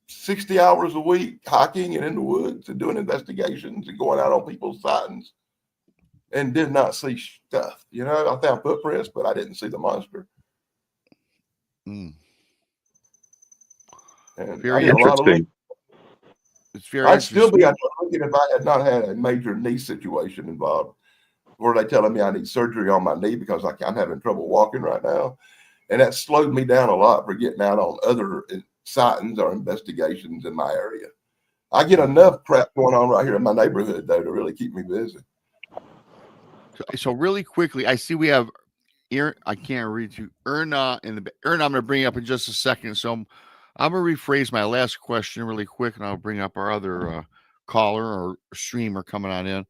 60 hours a week hiking and in the woods and doing investigations and going out on people's sightings and did not see stuff. You know, I found footprints, but I didn't see the monster. Mm. And Very interesting. I'd still be looking if I had not had a major knee situation involved, where they telling me I need surgery on my knee because I'm having trouble walking right now. And that slowed me down a lot for getting out on other sightings or investigations in my area. I get enough crap going on right here in my neighborhood, though, to really keep me busy. So really quickly, I see we have I can't read you. Erna I'm going to bring up in just a second. So I'm going to rephrase my last question really quick, and I'll bring up our other caller or streamer coming on in.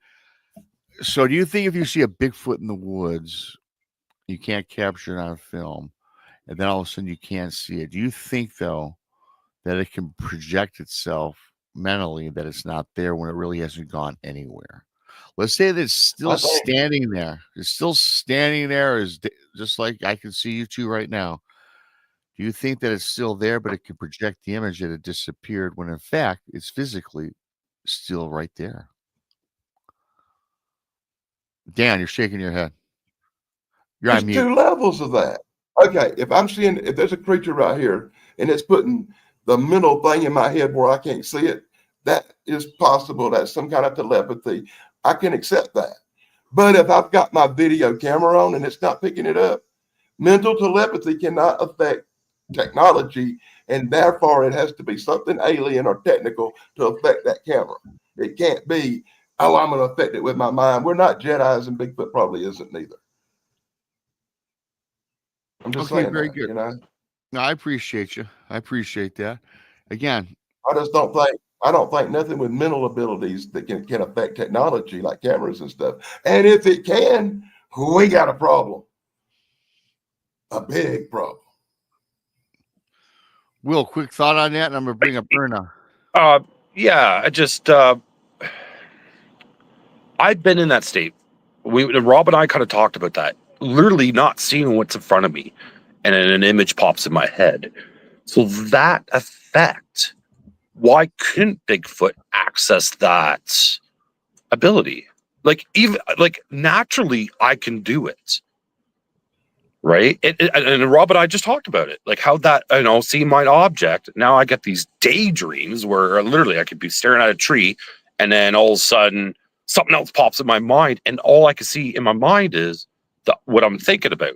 So do you think if you see a Bigfoot in the woods, you can't capture it on film, and then all of a sudden you can't see it? Do you think, though, that it can project itself mentally that it's not there when it really hasn't gone anywhere? Let's say that it's still standing there. It's still standing there, is just like I can see you two right now. Do you think that it's still there, but it can project the image that it disappeared when in fact it's physically still right there? Dan, you're shaking your head. There's two levels of that. Okay, if there's a creature right here and it's putting the mental thing in my head where I can't see it, that is possible. That's some kind of telepathy. I can accept that. But if I've got my video camera on and it's not picking it up, mental telepathy cannot affect technology, and therefore it has to be something alien or technical to affect that camera. It can't be, oh, I'm going to affect it with my mind. We're not Jedis, and Bigfoot probably isn't neither. I'm just saying very that, good. You know? No, I appreciate you. I appreciate that. Again, I just don't think I don't think nothing with mental abilities that can affect technology like cameras and stuff. And if it can, we got a problem. A big problem. Will, quick thought on that, and I'm gonna bring up Erna. Yeah, I just I've been in that state. Rob and I kind of talked about that. Literally not seeing what's in front of me, and then an image pops in my head. So that effect, why couldn't Bigfoot access that ability? Like even like naturally, I can do it. Right. And Rob and I just talked about it, like how that, seeing my object. Now I get these daydreams where literally I could be staring at a tree and then all of a sudden something else pops in my mind. And all I can see in my mind is what I'm thinking about,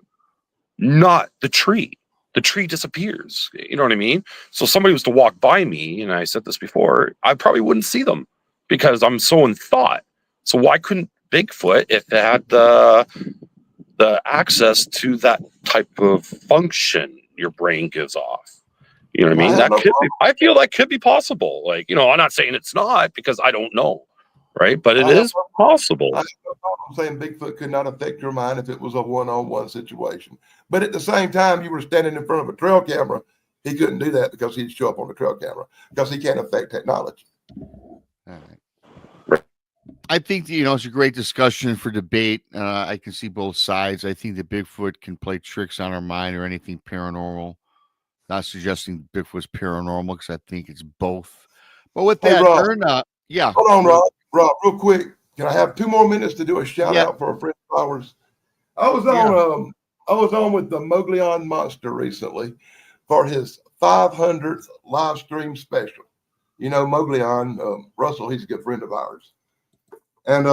not the tree. The tree disappears. You know what I mean? So somebody was to walk by me, and I said this before, I probably wouldn't see them because I'm so in thought. So why couldn't Bigfoot, if it had the access to that type of function your brain gives off? You know what I mean? That could be, I feel that could be possible. Like, I'm not saying it's not because I don't know, right? But it is possible. I have no problem saying Bigfoot could not affect your mind if it was a one-on-one situation. But at the same time, you were standing in front of a trail camera. He couldn't do that because he'd show up on the trail camera because he can't affect technology. All right. I think it's a great discussion for debate. I can see both sides. I think that Bigfoot can play tricks on our mind or anything paranormal. Not suggesting Bigfoot's paranormal because I think it's both. But with that, Rob, yeah. Hold on, Rob, real quick. Can I have 2 more minutes to do a shout out for a friend of ours? I was on with the Moglion Monster recently for his 500th live stream special. Moglion, Russell, he's a good friend of ours. And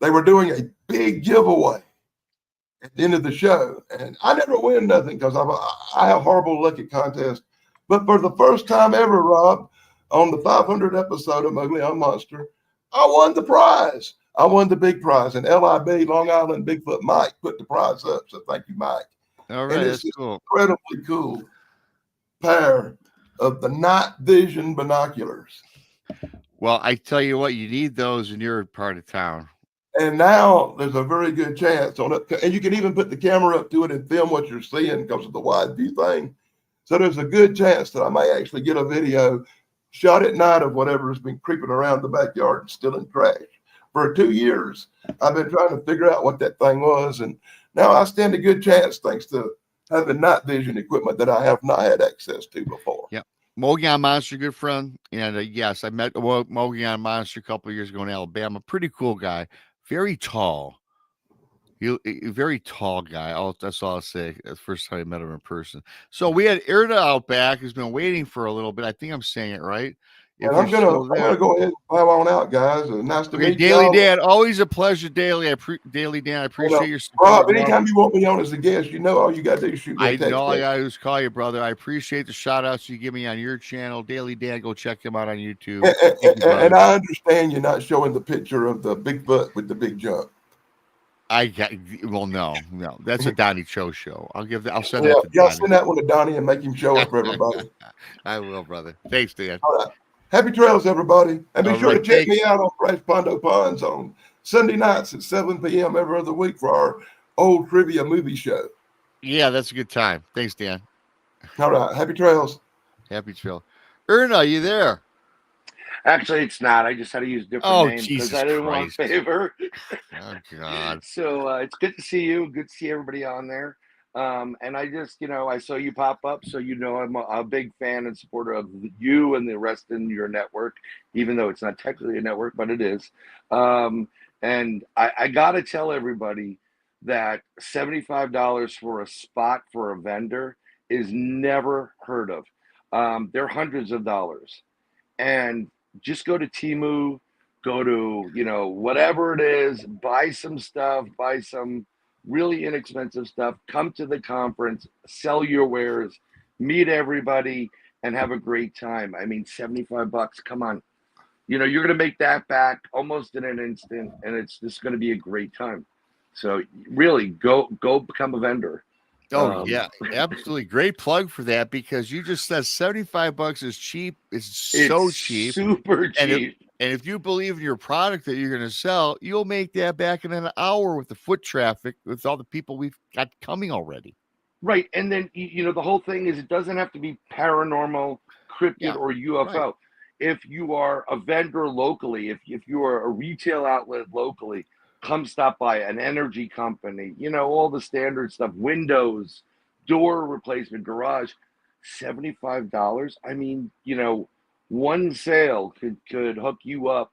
they were doing a big giveaway at the end of the show. And I never win nothing because I have horrible luck at contests. But for the first time ever, Rob, on the 500th episode of Mowgli on Monster, I won the prize. I won the big prize. And LIB, Long Island Bigfoot Mike, put the prize up. So thank you, Mike. All right, and that's cool. Incredibly cool pair of the night vision binoculars. Well, I tell you what, you need those in your part of town. And now there's a very good chance on it. And you can even put the camera up to it and film what you're seeing because of the wide view thing. So there's a good chance that I may actually get a video shot at night of whatever has been creeping around the backyard and still in trash. For 2 years, I've been trying to figure out what that thing was. And now I stand a good chance thanks to having night vision equipment that I have not had access to before. Yep. Moglion Monster, good friend. And yes, I met Moglion Monster a couple of years ago in Alabama. Pretty cool guy. Very tall. Very tall guy. That's all I'll say. That's the first time I met him in person. So we had Erda out back who's been waiting for a little bit. I think I'm saying it right. And I'm gonna go ahead and file on out, guys. Nice to meet you. Daily Dan, always a pleasure, Daily. Daily Dan, I appreciate your support. Rob, anytime you want me on as a guest, all you gotta do is shoot me a text. All I gotta do is call you, brother. I appreciate the shout outs you give me on your channel. Daily Dan, go check him out on YouTube. And I understand you're not showing the picture of the Bigfoot with the big jump. No, that's a Donnie Cho show. I'll send that to Donnie. Send that one to Donnie and make him show up for everybody. I will, brother. Thanks, Dan. All right. Happy trails, everybody. And be sure to check me out on Crash Pondo Ponds on Sunday nights at 7 p.m. every other week for our old trivia movie show. Yeah, that's a good time. Thanks, Dan. All right. Happy trails. Happy trail. Erna, you there? Actually, it's not. I just had to use different names because I didn't want favor. Oh, God. So it's good to see you. Good to see everybody on there. And I just, I saw you pop up. So, I'm a big fan and supporter of you and the rest in your network, even though it's not technically a network, but it is. And I got to tell everybody that $75 for a spot for a vendor is never heard of. They're hundreds of dollars. And just go to Temu, go to, whatever it is, buy some stuff, buy some really inexpensive stuff, come to the conference, sell your wares, meet everybody, and have a great time. I mean, $75, come on. You're going to make that back almost in an instant, and it's just going to be a great time. So really, go become a vendor. Oh yeah, absolutely. Great plug for that, because you just said $75 is cheap. It's so cheap. Super And cheap. if you believe in your product that you're going to sell, you'll make that back in an hour with the foot traffic, with all the people we've got coming already. Right. And then, the whole thing is it doesn't have to be paranormal, Yeah, cryptid, or UFO. right. If you are a vendor locally, if you are a retail outlet locally, come stop by an energy company, all the standard stuff, windows, door replacement, garage, $75. I mean, one sale could hook you up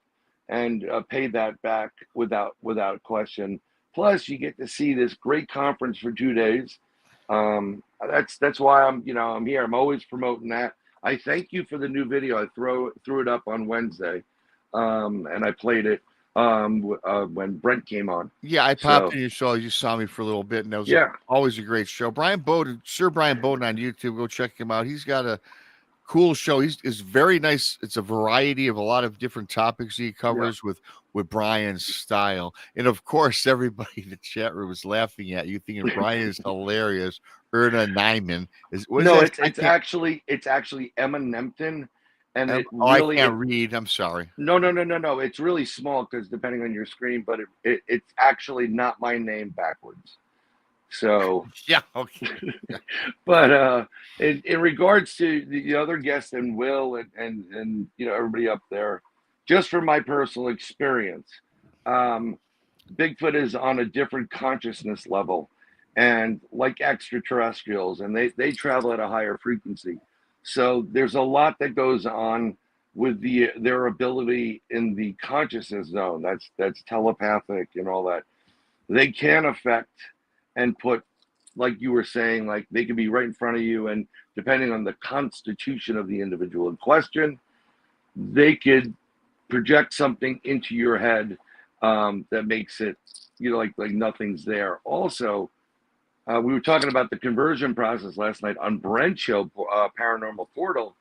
and pay that back without question. Plus, you get to see this great conference for 2 days. That's why I'm here. I'm always promoting that. I thank you for the new video. I threw it up on Wednesday, and I played it when Brent came on. Yeah, I popped in your show. You saw me for a little bit, and that was always a great show. Brian Bowden, Sir Brian Bowden on YouTube. Go check him out. He's got a cool show. Is very nice. It's a variety of a lot of different topics he covers with Brian's style. And of course, everybody in the chat room is laughing at you, thinking Brian is hilarious. Erna Nyman it's actually Emma Nempton, and it really, I can't read. I'm sorry. No. It's really small because depending on your screen, but it's actually not my name backwards. So yeah, okay. But in regards to the other guests and Will and everybody up there, just from my personal experience, Bigfoot is on a different consciousness level, and like extraterrestrials, and they travel at a higher frequency. So there's a lot that goes on with their ability in the consciousness zone. That's telepathic and all that. They can affect and put, like you were saying, like they could be right in front of you, and depending on the constitution of the individual in question, they could project something into your head that makes it, like nothing's there. Also, we were talking about the conversion process last night on Brent's show, Paranormal Portal,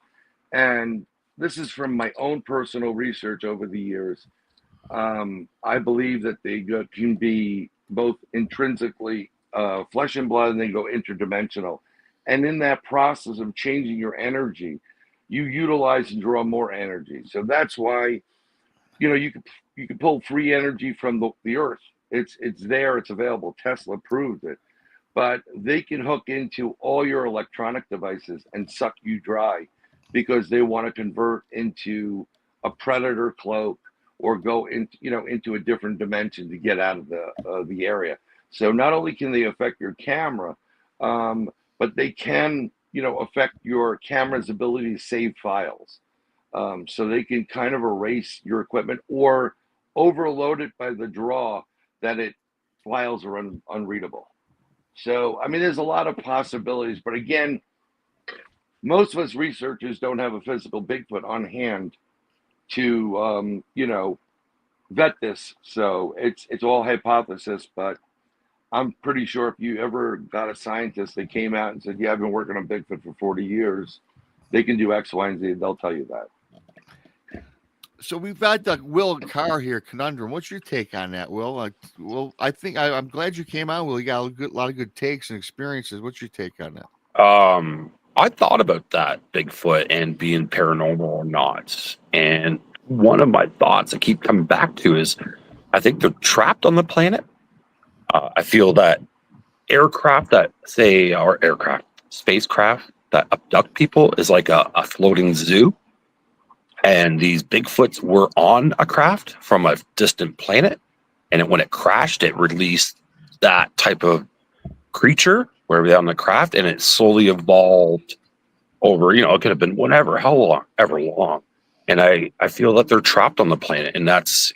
and this is from my own personal research over the years. I believe that they can be both intrinsically flesh and blood, and they go interdimensional. And in that process of changing your energy, you utilize and draw more energy. So that's why, you can pull free energy from the earth. It's there, it's available. Tesla proved it. But they can hook into all your electronic devices and suck you dry because they want to convert into a predator cloak or go into a different dimension to get out of the area. So not only can they affect your camera, but they can, affect your camera's ability to save files. So they can kind of erase your equipment or overload it by the draw that files are unreadable. So, I mean, there's a lot of possibilities, but again, most of us researchers don't have a physical Bigfoot on hand to, vet this. So it's all hypothesis, but I'm pretty sure if you ever got a scientist that came out and said, yeah, I've been working on Bigfoot for 40 years, they can do X, Y, and Z. They'll tell you that. So we've got Will Carr here, Conundrum. What's your take on that, Will? I think I'm glad you came out, Will. You got a lot of good takes and experiences. What's your take on that? I thought about that Bigfoot and being paranormal or not. And one of my thoughts I keep coming back to is I think they're trapped on the planet. I feel that aircraft that say, or spacecraft that abduct people is like a floating zoo. And these Bigfoots were on a craft from a distant planet. And when it crashed, it released that type of creature where we on the craft, and it slowly evolved over, it could have been however long. And I feel that they're trapped on the planet. And that's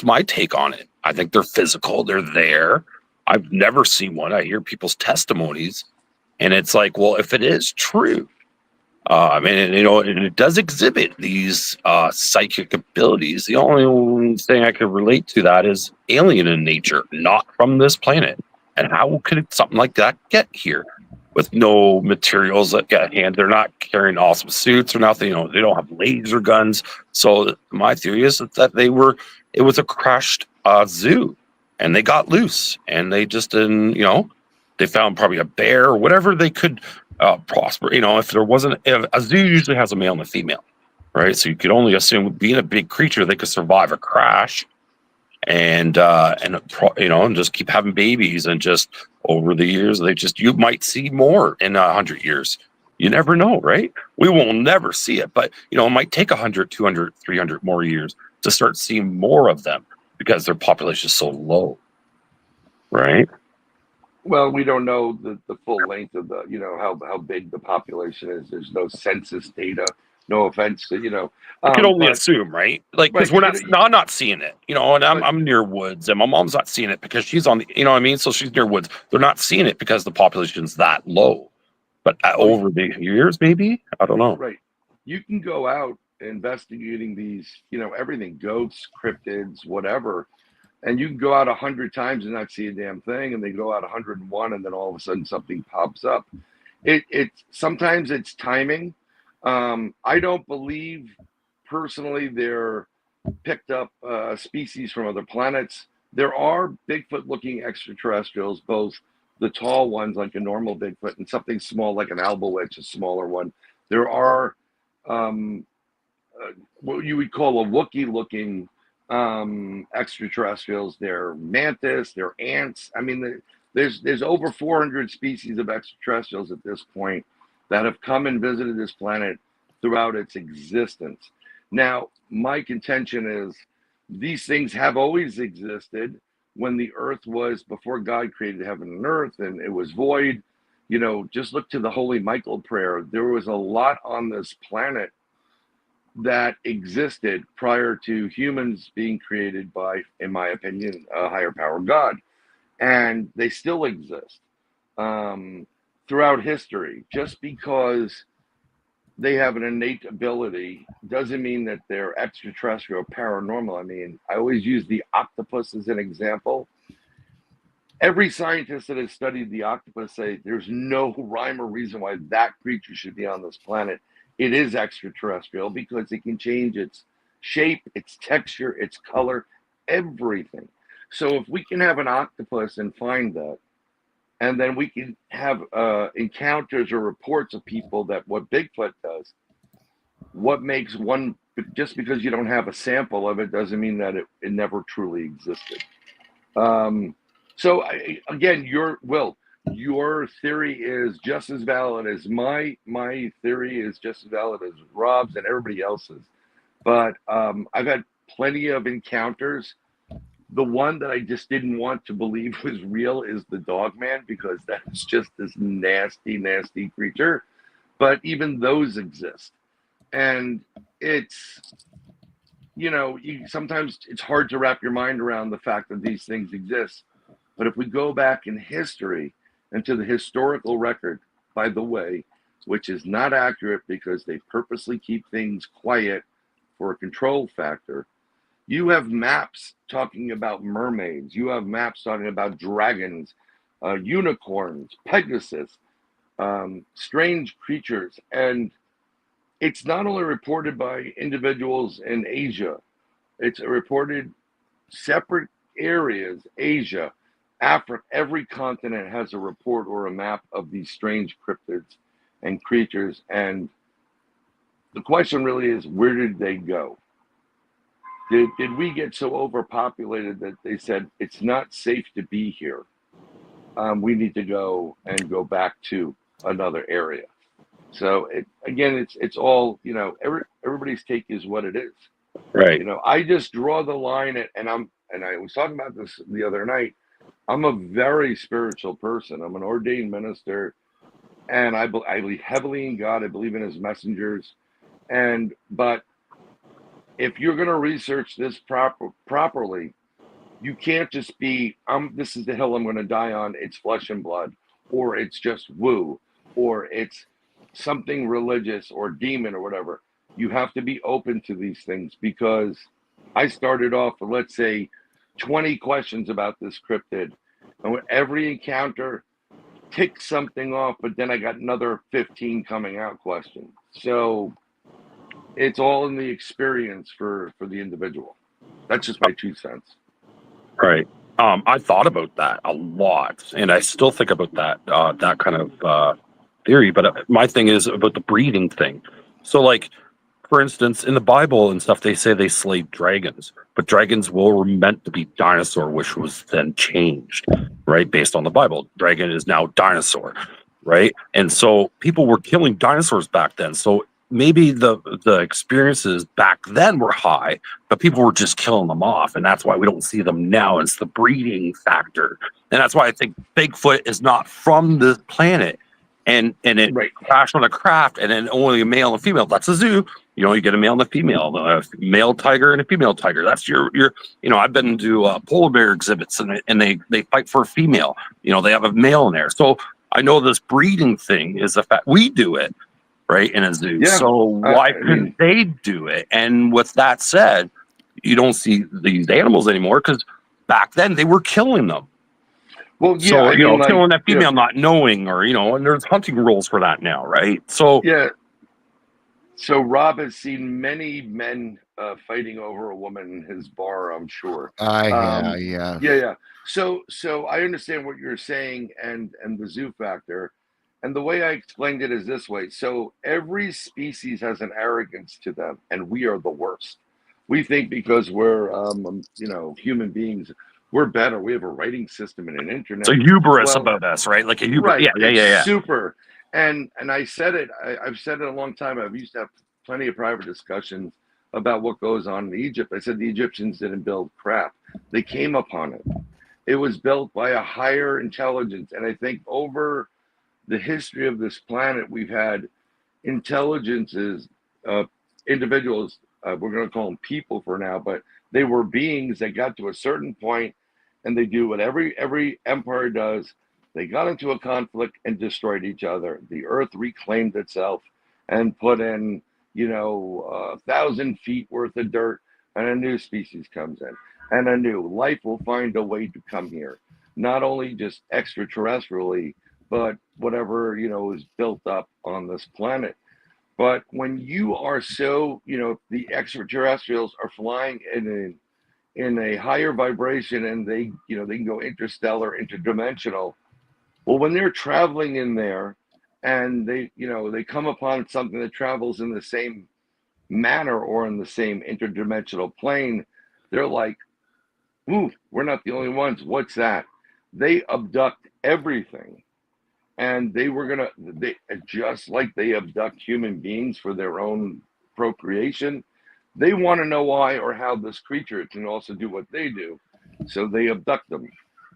my take on it. I think they're physical. They're there. I've never seen one. I hear people's testimonies. And it's like, well, if it is true, and it does exhibit these psychic abilities. The only thing I could relate to that is alien in nature, not from this planet. And how could something like that get here with no materials that get handed? They're not carrying awesome suits or nothing. They don't have laser guns. So my theory is that it was a crashed zoo, and they got loose, and they just didn't, They found probably a bear or whatever they could prosper. If there wasn't, a zoo usually has a male and a female, right? So you could only assume, being a big creature, they could survive a crash and just keep having babies, and just over the years, you might see more in 100 years. You never know, right? We will never see it, but it might take 100, 200, 300 more years to start seeing more of them because their population is so low, right? Well, we don't know the full length of how big the population is. There's no census data. No offense to I can only but assume, right? Like, because right, I'm not seeing it, and but I'm near woods, and my mom's not seeing it because she's on the, what I mean? So she's near woods. They're not seeing it because the population's that low. But over the years, maybe, I don't know. right, you can go out investigating these, everything, ghosts, cryptids, whatever, and you can go out 100 times and not see a damn thing, and they go out 101, and then all of a sudden something pops up. It sometimes it's timing. I don't believe personally they're picked up species from other planets. There are Bigfoot-looking extraterrestrials, both the tall ones like a normal Bigfoot and something small like an albowitch, a smaller one. There are what you would call a Wookiee-looking extraterrestrials. They're mantis, they're ants. I mean, there's over 400 species of extraterrestrials at this point that have come and visited this planet throughout its existence. Now, my contention is these things have always existed when the earth was, before God created heaven and earth and it was void. Just look to the Holy Michael prayer. There was a lot on this planet that existed prior to humans being created by, in my opinion, a higher power, God. And they still exist throughout history. Just because they have an innate ability doesn't mean that they're extraterrestrial, paranormal. I mean, I always use the octopus as an example. Every scientist that has studied the octopus say there's no rhyme or reason why that creature should be on this planet. It is extraterrestrial because it can change its shape, its texture, its color, everything. So if we can have an octopus and find that, and then we can have encounters or reports of people that what Bigfoot does, what makes one, just because you don't have a sample of it doesn't mean that it never truly existed. So again, your theory is just as valid as my theory is just as valid as Rob's and everybody else's. But I've had plenty of encounters. The one that I just didn't want to believe was real is the dogman, because that's just this nasty, nasty creature. But even those exist. And it's, sometimes it's hard to wrap your mind around the fact that these things exist. But if we go back in history and to the historical record, by the way, which is not accurate because they purposely keep things quiet for a control factor, you have maps talking about mermaids. You have maps talking about dragons, unicorns, Pegasus, strange creatures. And it's not only reported by individuals in Asia, it's reported separate areas, Asia, Africa, every continent has a report or a map of these strange cryptids and creatures. And the question really is, where did they go? Did we get so overpopulated that they said it's not safe to be here? We need to go back to another area. So it's all, everybody's take is what it is. Right. I just draw the line and I was talking about this the other night. I'm a very spiritual person. I'm an ordained minister, and I believe heavily in God. I believe in His messengers, but if you're going to research this properly, you can't just be, this is the hill I'm going to die on. It's flesh and blood, or it's just woo, or it's something religious or demon or whatever. You have to be open to these things, because I started off with, let's say, 20 questions about this cryptid, and with every encounter ticked something off, but then I got another 15 coming out questions. So it's all in the experience for the individual. That's just my 2 cents. Right. I thought about that a lot, and I still think about that kind of theory. But my thing is about the breeding thing. So, like, for instance, in the Bible and stuff, they say they slayed dragons, but dragons were meant to be dinosaur, which was then changed, right? Based on the Bible, dragon is now dinosaur, right? And so people were killing dinosaurs back then. So maybe the experiences back then were high, but people were just killing them off, and that's why we don't see them now. It's the breeding factor, and that's why I think Bigfoot is not from this planet, and it Right. crashed on a craft, and then only a male and a female. That's a zoo. You know, you get a male and a female, a male tiger and a female tiger. That's your. You know, I've been to polar bear exhibits, and they fight for a female. You know, they have a male in there. So I know this breeding thing is a fact. We do it, right, in a zoo. Yeah. So why couldn't they do it? And with that said, you don't see these animals anymore because back then they were killing them. Well, yeah, So, I you know, mean, like, killing that female yeah, not knowing, or, you know, and there's hunting rules for that now, right? So, yeah. So Rob has seen many men fighting over a woman in his bar, I'm sure. Yeah. Yeah. So I understand what you're saying and the zoo factor. And the way I explained it is this way. So every species has an arrogance to them, and we are the worst. We think because we're, you know, human beings, we're better. We have a writing system and an internet. it's a hubris Well, about us, right? Like a hubris. right. Yeah. Super. And I said it, I've said it a long time. I've used to have plenty of private discussions about what goes on in Egypt. I said the Egyptians didn't build crap. They came upon it. It was built by a higher intelligence. And I think over the history of this planet, we've had intelligences, individuals, we're going to call them people for now, but they were beings that got to a certain point, and they do what every empire does. They got into a conflict and destroyed each other. The earth reclaimed itself and put in, you know, 1,000 feet worth of dirt, and a new species comes in, and a new life will find a way to come here, not only just extraterrestrially, but whatever, you know, is built up on this planet. But when you are so, you know, the extraterrestrials are flying in a higher vibration, and they, you know, they can go interstellar, interdimensional. Well, when they're traveling in there and they, you know, they come upon something that travels in the same manner or in the same interdimensional plane, they're like, ooh, we're not the only ones. What's that? They abduct everything. And they just like they abduct human beings for their own procreation, they want to know why or how this creature can also do what they do. So they abduct them.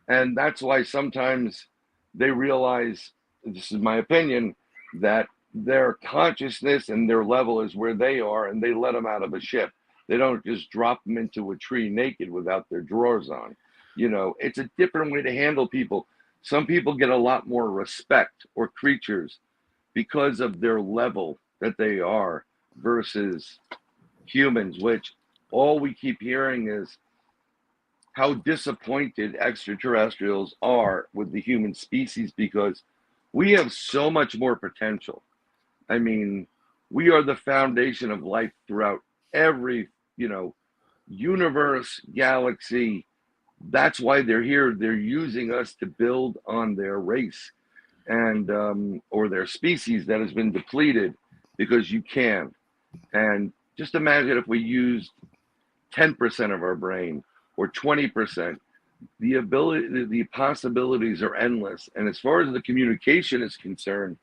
And that's why sometimes they realize, this is my opinion, that their consciousness and their level is where they are, and they let them out of a ship. They don't just drop them into a tree naked without their drawers on. You know, it's a different way to handle people. Some people get a lot more respect, or creatures, because of their level that they are versus humans, which all we keep hearing is how disappointed extraterrestrials are with the human species, because we have so much more potential. I mean, we are the foundation of life throughout every, you know, universe, galaxy. That's why they're here. They're using us to build on their race and or their species that has been depleted, because you can. And just imagine if we used 10% of our brain or 20%. The possibilities are endless. And as far as the communication is concerned,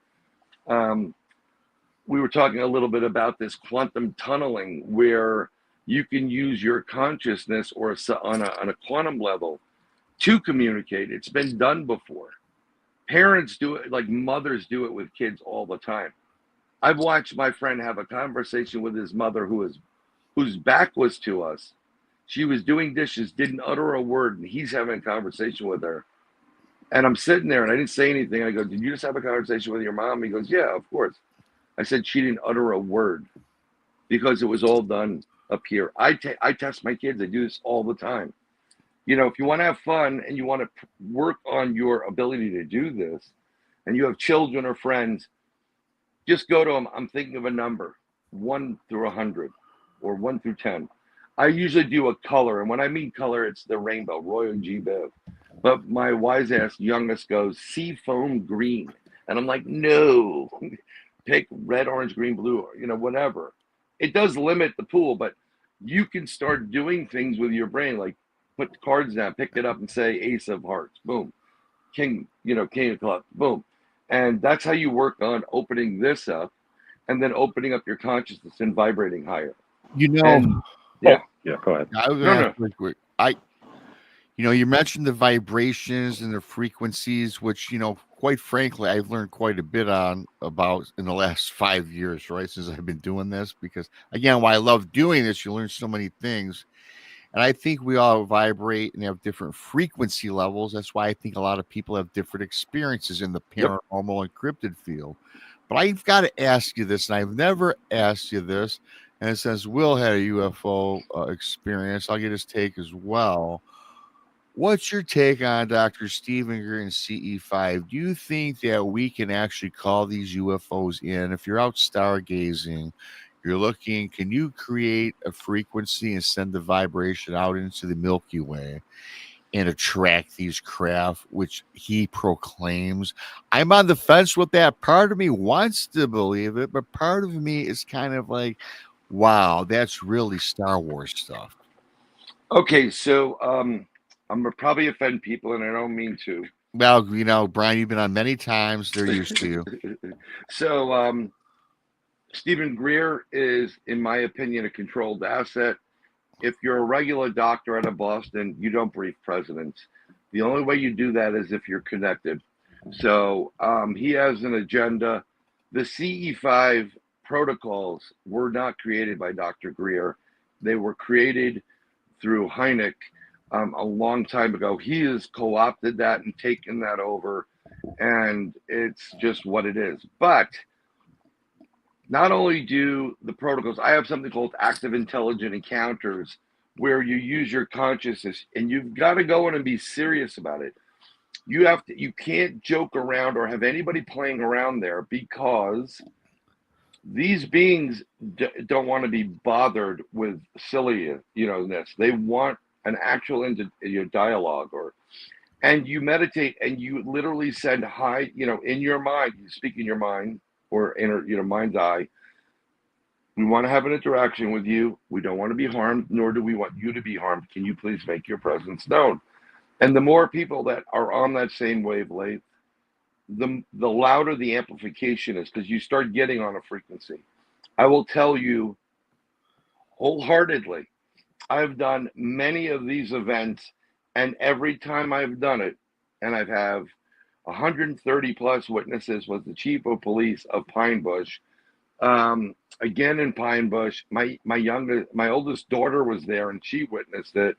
we were talking a little bit about this quantum tunneling, where you can use your consciousness or on a quantum level to communicate. It's been done before. Parents do it, like mothers do it with kids all the time. I've watched my friend have a conversation with his mother whose back was to us. She was doing dishes, didn't utter a word, and he's having a conversation with her. And I'm sitting there and I didn't say anything. I go, did you just have a conversation with your mom? He goes, yeah, of course. I said, she didn't utter a word, because it was all done up here. I test my kids. I do this all the time. You know, if you want to have fun and you want to work on your ability to do this, and you have children or friends, just go to them. I'm thinking of a number, 1 through 100 or 1 through 10. I usually do a color, and when I mean color, it's the rainbow, Royal G Biv. But my wise ass youngest goes sea foam green, and I'm like, no, pick red, orange, green, blue, or, whatever. It does limit the pool, but you can start doing things with your brain, like put the cards down, pick it up, and say Ace of Hearts, boom, King, King of Clubs, boom, and that's how you work on opening this up, and then opening up your consciousness and vibrating higher. You know, And yeah, Yeah, go ahead. I was No, gonna no. ask real quick. You mentioned the vibrations and the frequencies, which, quite frankly, I've learned quite a bit about in the last 5 years, right? Since I've been doing this, because again, why I love doing this, you learn so many things. And I think we all vibrate and have different frequency levels. That's why I think a lot of people have different experiences in the Yep. paranormal and cryptid field. But I've got to ask you this, and I've never asked you this. And it says Will had a UFO experience. I'll get his take as well. What's your take on Dr. Stephen Greer and CE5? Do you think that we can actually call these UFOs in? If you're out stargazing, you're looking, can you create a frequency and send the vibration out into the Milky Way and attract these craft, which he proclaims? I'm on the fence with that. Part of me wants to believe it, but part of me is kind of like, wow, that's really Star Wars stuff. Okay, so I'm gonna probably offend people, and I don't mean to. Well, Brian, you've been on many times. They're used to you. So Stephen Greer is, in my opinion, a controlled asset. If you're a regular doctor out of Boston, you don't brief presidents. The only way you do that is if you're connected. So he has an agenda. The CE5 protocols were not created by Dr. Greer. They were created through Hynek a long time ago. He has co-opted that and taken that over, and it's just what it is. But not only do the protocols, I have something called active intelligent encounters, where you use your consciousness, and you've got to go in and be serious about it. You can't joke around or have anybody playing around there, because these beings don't want to be bothered with silliness. They want an actual dialogue, and you meditate and you literally send high, in your mind, you speak in your mind or in mind's eye. We want to have an interaction with you. We don't want to be harmed, nor do we want you to be harmed. Can you please make your presence known? And the more people that are on that same wavelength, the louder the amplification is, because you start getting on a frequency. I will tell you wholeheartedly, I've done many of these events, and every time I've done it, and I've have 130 plus witnesses, was the chief of police of Pine Bush. Again in Pine Bush, my oldest daughter was there, and she witnessed it,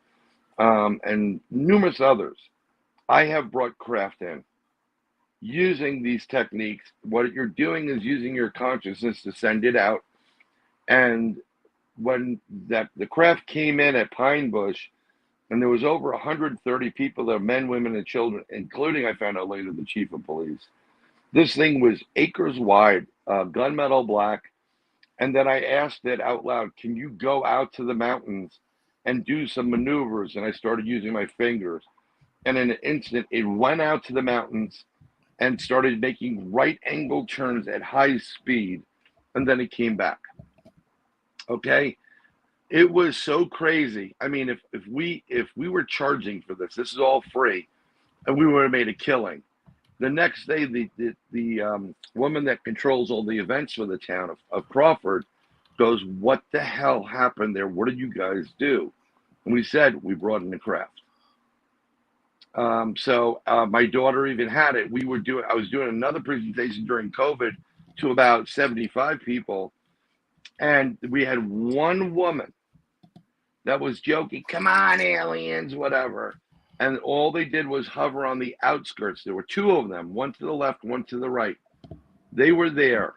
and numerous others. I have brought craft in using these techniques. What you're doing is using your consciousness to send it out. And when the craft came in at Pine Bush, and there was over 130 people there, men, women, and children, including, I found out later, the chief of police. This thing was acres wide, gunmetal black. And then I asked it out loud, can you go out to the mountains and do some maneuvers? And I started using my fingers. And in an instant, it went out to the mountains and started making right angle turns at high speed. And then it came back. Okay. It was so crazy. I mean, if we were charging for this is all free, and we would have made a killing. The next day, the woman that controls all the events for the town of Crawford goes, what the hell happened there? What did you guys do? And we said, we brought in the craft. So my daughter even had it. I was doing another presentation during COVID to about 75 people. And we had one woman that was joking, come on, aliens, whatever. And all they did was hover on the outskirts. There were two of them, one to the left, one to the right. They were there.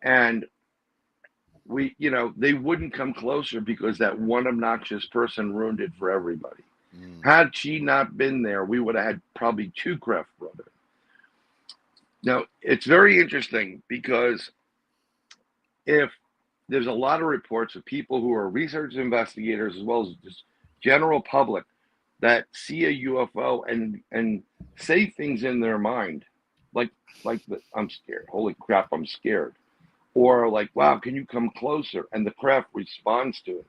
And they wouldn't come closer because that one obnoxious person ruined it for everybody. Had she not been there, we would have had probably two craft brothers. Now, it's very interesting, because if there's a lot of reports of people who are research investigators as well as just general public that see a UFO and say things in their mind, like I'm scared. Holy crap, I'm scared. Or like, wow, can you come closer? And the craft responds to it.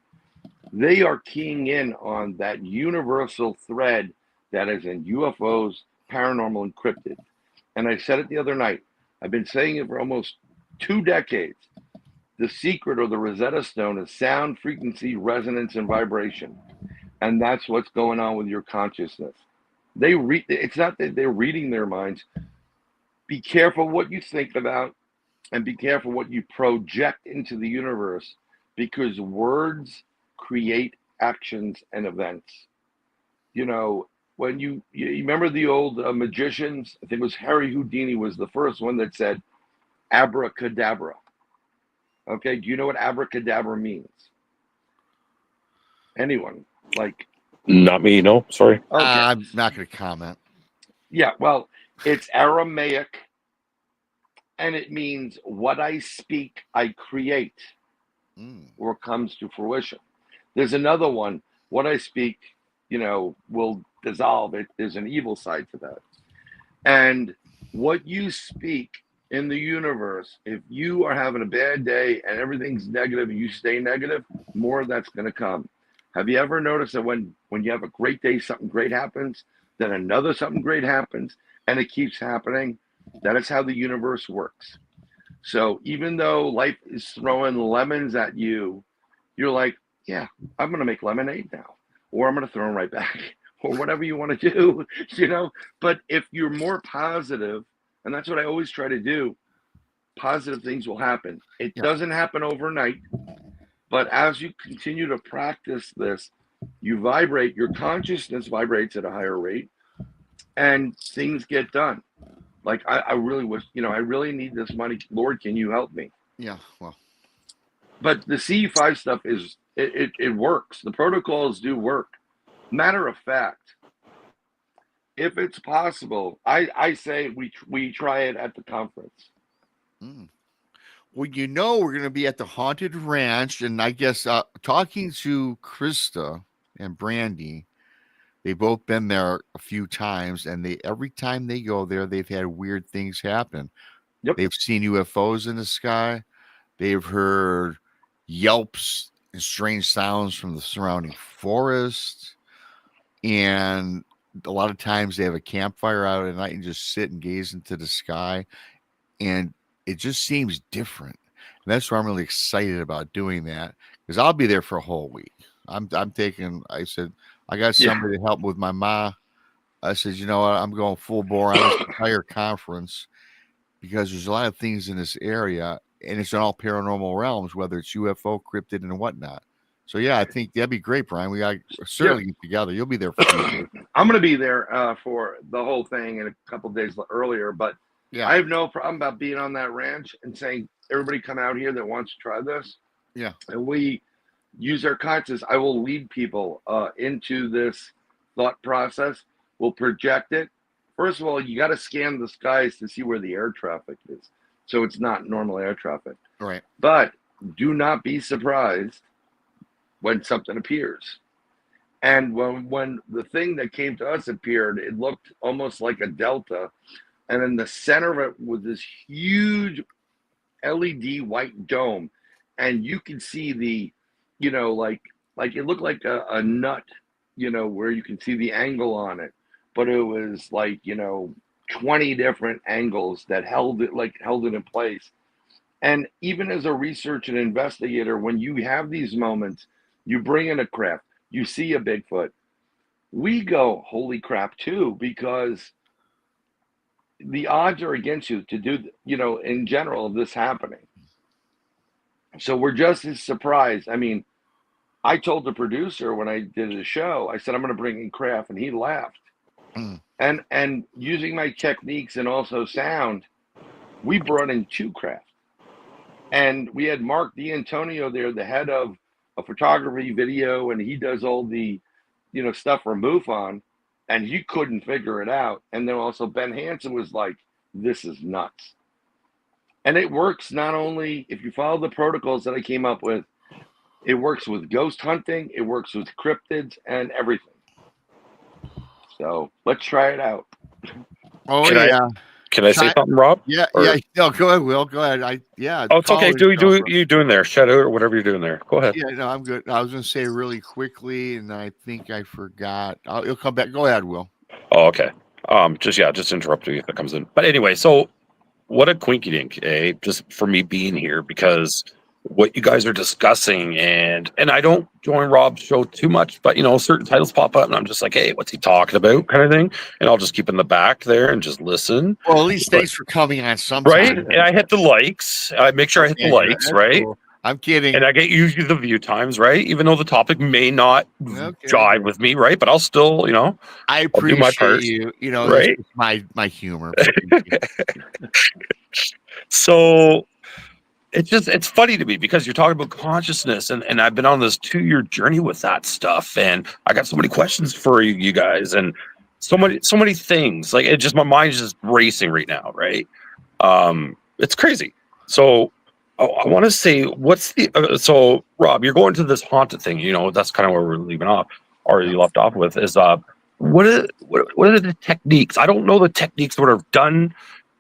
They are keying in on that universal thread that is in UFOs, paranormal, and cryptid. And I said it the other night. I've been saying it for almost 2 decades. The secret or the Rosetta Stone is sound, frequency, resonance, and vibration. And that's what's going on with your consciousness. It's not that they're reading their minds. Be careful what you think about and be careful what you project into the universe, because words create actions and events. You know, when you remember the old magicians, I think it was Harry Houdini was the first one that said abracadabra. Okay, do you know what abracadabra means? Anyone? Like, Not me, no, sorry. okay. I'm not going to comment. Yeah, well, it's Aramaic, and it means what I speak, I create, or comes to fruition. There's another one, what I speak, will dissolve it. There's an evil side to that. And what you speak in the universe, if you are having a bad day and everything's negative and you stay negative, more of that's going to come. Have you ever noticed that when you have a great day, something great happens, then another something great happens, and it keeps happening? That is how the universe works. So even though life is throwing lemons at you, you're like, yeah, I'm going to make lemonade now, or I'm going to throw them right back, or whatever you want to do, But if you're more positive, and that's what I always try to do, positive things will happen. It doesn't happen overnight, but as you continue to practice this, you vibrate, your consciousness vibrates at a higher rate, and things get done. Like, I really wish, I really need this money. Lord, can you help me? Yeah, well. But the CE5 stuff it works. The protocols do work. Matter of fact, if it's possible, I say we try it at the conference. Well, we're going to be at the Haunted Ranch, and I guess talking to Krista and Brandy, they've both been there a few times, and every time they go there, they've had weird things happen. Yep. They've seen UFOs in the sky. They've heard yelps and strange sounds from the surrounding forest. And a lot of times they have a campfire out at night and just sit and gaze into the sky. And it just seems different. And that's why I'm really excited about doing that, because I'll be there for a whole week. I said, I got somebody to help with my ma. I said, you know what? I'm going full bore on this entire conference, because there's a lot of things in this area, and it's in all paranormal realms, whether it's UFO, cryptid, and whatnot. So, yeah, I think that'd be great, Brian. We got to certainly get together. You'll be there for me. I'm going to be there for the whole thing and a couple of days earlier, but I have no problem about being on that ranch and saying, everybody come out here that wants to try this. Yeah. And we use our conscience. I will lead people into this thought process. We'll project it. First of all, you got to scan the skies to see where the air traffic is. So it's not normal air traffic. Right. But do not be surprised when something appears. And when the thing that came to us appeared, it looked almost like a delta. And in the center of it was this huge LED white dome. And you could see the, like it looked like a nut, where you can see the angle on it. But it was like, 20 different angles that held it in place. And even as a researcher and investigator, when you have these moments, you bring in a craft, you see a Bigfoot, we go, holy crap, too, because the odds are against you to do, in general, of this happening. So we're just as surprised. I mean, I told the producer when I did the show, I said, I'm going to bring in craft, and he laughed. And using my techniques and also sound, we brought in 2 craft. And we had Mark D'Antonio there, the head of a photography, video, and he does all the, stuff for MUFON, and he couldn't figure it out. And then also Ben Hansen was like, this is nuts. And it works not only if you follow the protocols that I came up with, it works with ghost hunting, it works with cryptids and everything. So let's try it out. Oh Can I yeah. can I say Try- something, Rob? Yeah, Or- yeah. No, go ahead, Will. Go ahead. Oh, it's okay. call yourself, bro. You doing there? Shout out or whatever you're doing there. Go ahead. Yeah, no, I'm good. I was going to say really quickly, and I think I forgot. You'll come back. Go ahead, Will. Oh, okay. Just interrupt you if it comes in. But anyway, so what a quinky dink, eh? Just for me being here because what you guys are discussing and I don't join Rob's show too much, but certain titles pop up and I'm just like, hey, what's he talking about, kind of thing, and I'll just keep in the back there and just listen. Well, at least thanks for coming on sometime. Right, and I hit the likes. I make sure I hit the likes, That's right? cool. I'm kidding. And I get usually the view times, right? Even though the topic may not jive with me, right? But I'll still, I I'll do my appreciate part, you. right? This is my humor. So it's funny to me because you're talking about consciousness, and I've been on this 2-year journey with that stuff, and I got so many questions for you guys, and so many things. Like, it just, my mind's just racing right now, right? It's crazy. So I want to say, what's the so Rob, you're going to this haunted thing, that's kind of where we're leaving off, or you left off with, is what are the techniques? I don't know the techniques that are done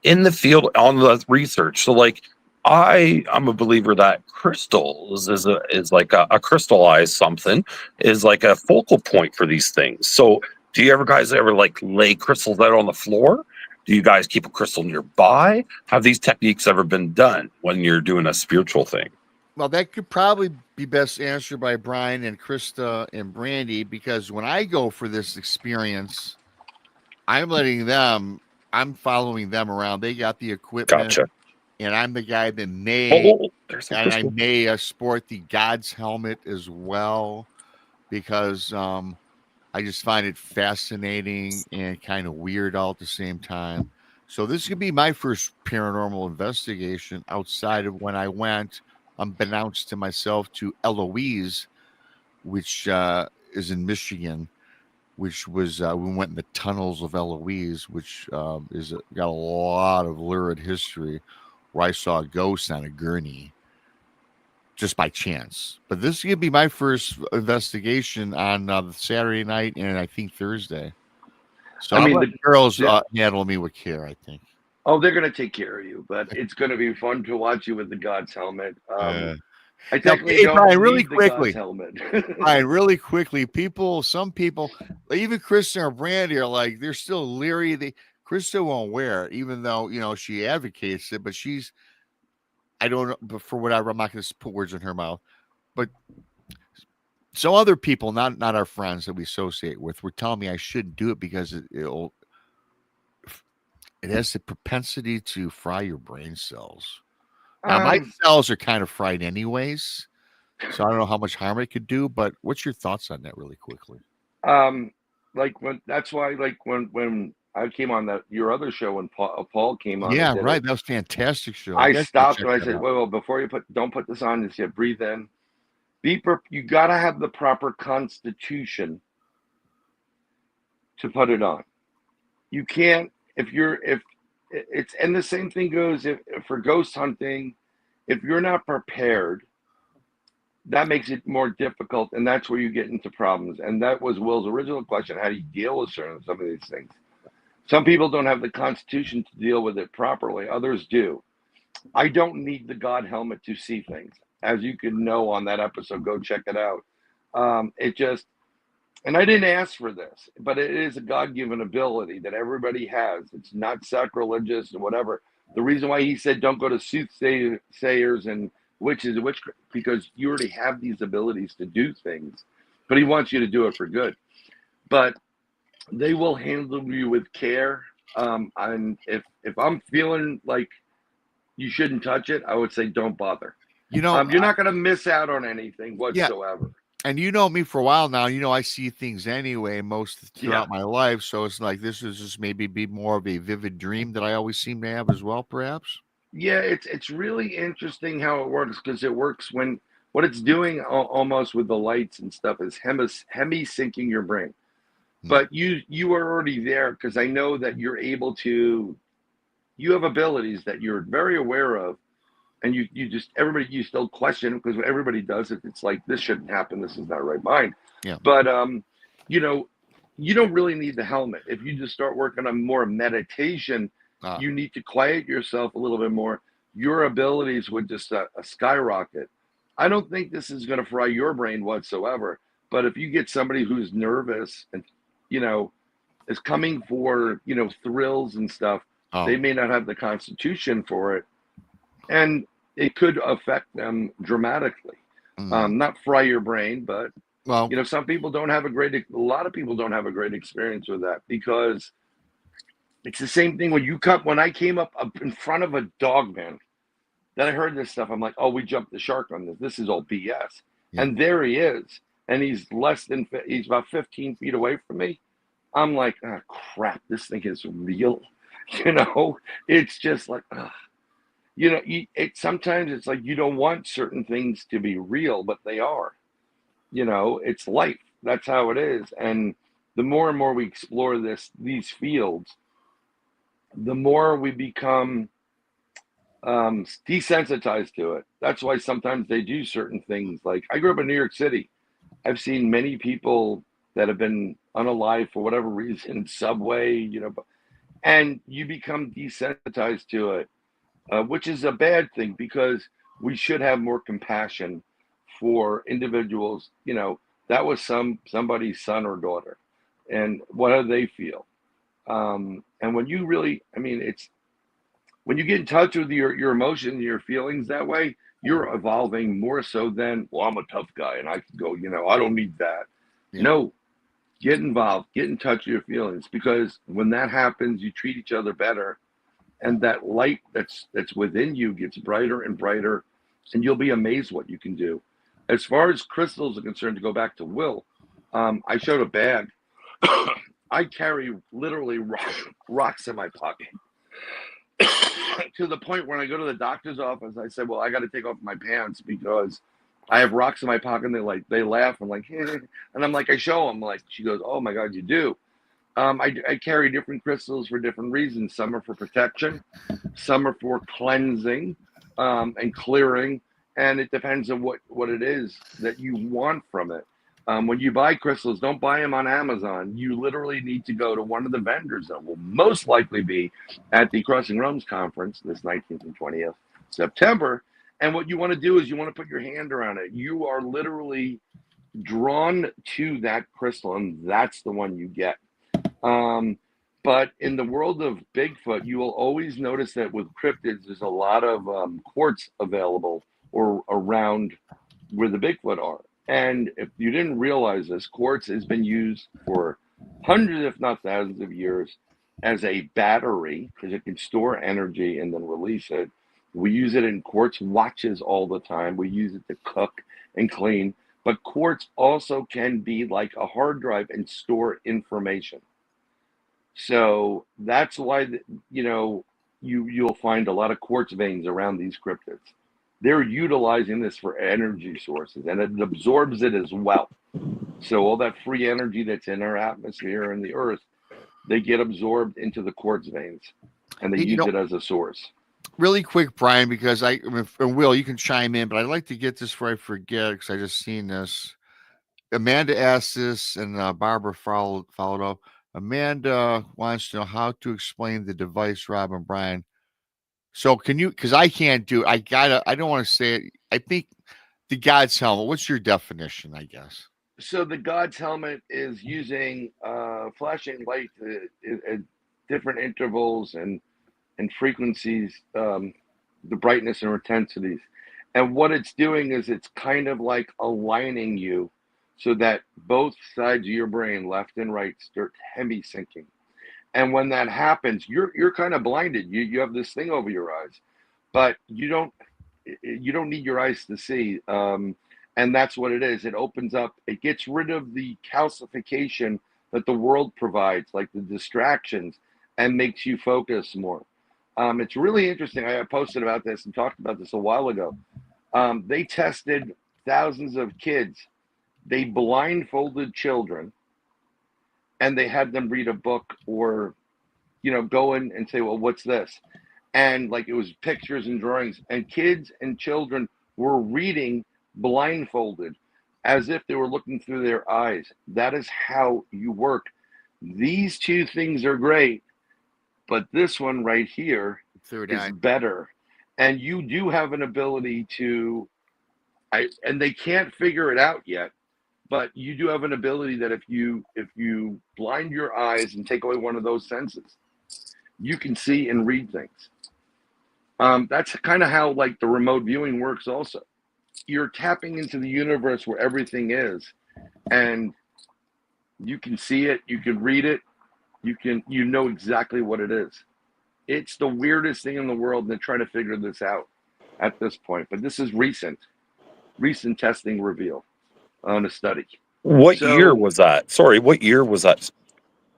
in the field on the research. So like, I'm a believer that crystals is like a crystallized something is like a focal point for these things. So do you guys ever like lay crystals out on the floor? Do you guys keep a crystal nearby? Have these techniques ever been done when you're doing a spiritual thing? Well, that could probably be best answered by Brian and Krista and Brandy, because when I go for this experience, I'm following them around. They got the equipment. Gotcha. And I'm the guy that may, and I crystal. may sport the God's helmet as well, because I just find it fascinating and kind of weird all at the same time. So this could be my first paranormal investigation outside of when I went, unbeknownst to myself, to Eloise, which is in Michigan, which was we went in the tunnels of Eloise, which got a lot of lurid history, where I saw a ghost on a gurney just by chance. But this is going to be my first investigation on Saturday night and I think Thursday. So I mean, the girls handle me with care, I think. Oh, they're going to take care of you, but it's going to be fun to watch you with the God's helmet. I technically don't Brian, need really the quickly. God's helmet. Brian, really quickly. Some people, even Kristen or Brandy, are like, they're still leery. Krista won't wear it, even though, she advocates it, but I don't know, but for whatever, I'm not going to put words in her mouth. But some other people, not our friends that we associate with, were telling me I shouldn't do it because it has the propensity to fry your brain cells. Now, my cells are kind of fried anyways, so I don't know how much harm it could do, but what's your thoughts on that really quickly? That's why, when I came on your other show, when Paul came on. Yeah, right. That was a fantastic show. I stopped and I said, wait, before don't put this on this yet. Breathe in. You got to have the proper constitution to put it on. You can't, and the same thing goes for ghost hunting, if you're not prepared, that makes it more difficult, and that's where you get into problems. And that was Will's original question: how do you deal with some of these things? Some people don't have the constitution to deal with it properly. Others do. I don't need the God helmet to see things. As you can know on that episode, go check it out. And I didn't ask for this, but it is a God-given ability that everybody has. It's not sacrilegious or whatever. The reason why he said don't go to soothsayers and witches, because you already have these abilities to do things, but he wants you to do it for good. But they will handle you with care. And if I'm feeling like you shouldn't touch it, I would say don't bother. You're not going to miss out on anything whatsoever. Yeah. And you know me for a while now. I see things anyway most throughout my life. So it's like this is just maybe be more of a vivid dream that I always seem to have as well, perhaps. Yeah, it's really interesting how it works, because it works when what it's doing almost with the lights and stuff is hemi-syncing your brain. But you are already there, because I know that you're able to you have abilities that you're very aware of, and you just everybody you still question because everybody does it. It's like this shouldn't happen. This is not right mind. Yeah. But you know, you don't really need the helmet. If you just start working on more meditation, you need to quiet yourself a little bit more. Your abilities would just skyrocket. I don't think this is going to fry your brain whatsoever. But if you get somebody who's nervous and is coming for thrills and stuff, they may not have the constitution for it, and it could affect them dramatically. Not fry your brain, but some people don't have a lot of people don't have a great experience with that, because it's the same thing when I came up in front of a dogman. Then I heard this stuff. I'm like, oh, we jumped the shark on this. This is all BS. Yeah. And there he is, and he's about 15 feet away from me. I'm like, oh, crap, this thing is real. It's just like, sometimes it's like you don't want certain things to be real, but they are. It's life. That's how it is. And the more and more we explore these fields, the more we become desensitized to it. That's why sometimes they do certain things. Like, I grew up in New York City. I've seen many people that have been unalive for whatever reason, subway, and you become desensitized to it, which is a bad thing, because we should have more compassion for individuals. That was somebody's son or daughter, and what do they feel? And when you really, when you get in touch with your emotions, your feelings that way, you're evolving more so than, well, I'm a tough guy and I can go, I don't need that. Yeah. No, get involved, get in touch with your feelings, because when that happens, you treat each other better, and that light that's within you gets brighter and brighter, and you'll be amazed what you can do. As far as crystals are concerned, to go back to Will, I showed a bag. I carry literally rocks in my pocket. To the point when I go to the doctor's office, I said, well, I got to take off my pants because I have rocks in my pocket. And they laugh. I'm like, eh. And I'm like, I show them. Like, she goes, oh my God, you do. I carry different crystals for different reasons. Some are for protection, some are for cleansing and clearing. And it depends on what it is that you want from it. When you buy crystals, don't buy them on Amazon. You literally need to go to one of the vendors that will most likely be at the Crossing Realms Conference this 19th and 20th September. And what you want to do is you want to put your hand around it. You are literally drawn to that crystal, and that's the one you get. But in the world of Bigfoot, you will always notice that with cryptids, there's a lot of quartz available or around where the Bigfoot are. And if you didn't realize this, quartz has been used for hundreds, if not thousands of years as a battery, because it can store energy and then release it. We use it in quartz watches all the time. We use it to cook and clean. But quartz also can be like a hard drive and store information. So that's why, you'll find a lot of quartz veins around these cryptids. They're utilizing this for energy sources, and it absorbs it as well. So all that free energy that's in our atmosphere and the earth, they get absorbed into the quartz veins, and they use it as a source. Really quick, Brian, because and Will, you can chime in, but I'd like to get this before I forget, because I just seen this. Amanda asked this, and Barbara followed up. Amanda wants to know how to explain the device, Rob and Brian. So can you, because I can't do, I don't want to say it. I think the God's helmet, what's your definition, I guess? So the God's helmet is using flashing light at different intervals and frequencies, the brightness and intensities. And what it's doing is it's kind of like aligning you so that both sides of your brain, left and right, start hemi-syncing. And when that happens, you're kind of blinded. You have this thing over your eyes, but you don't need your eyes to see. And that's what it is. It opens up. It gets rid of the calcification that the world provides, like the distractions, and makes you focus more. It's really interesting. I posted about this and talked about this a while ago. They tested thousands of kids. They blindfolded children, and they had them read a book or, go in and say, well, what's this? and like it was pictures and drawings, and kids and children were reading blindfolded as if they were looking through their eyes. That is how you work. These two things are great, but this one right here Third is eye. better. And you do have an ability to, and they can't figure it out yet, but you do have an ability that if you blind your eyes and take away one of those senses, you can see and read things. That's kind of how like the remote viewing works also. You're tapping into the universe where everything is, and you can see it, you can read it, you know exactly what it is. It's the weirdest thing in the world, and they're trying to figure this out at this point. But this is recent testing reveal on a study. What year was that? Sorry, what year was that?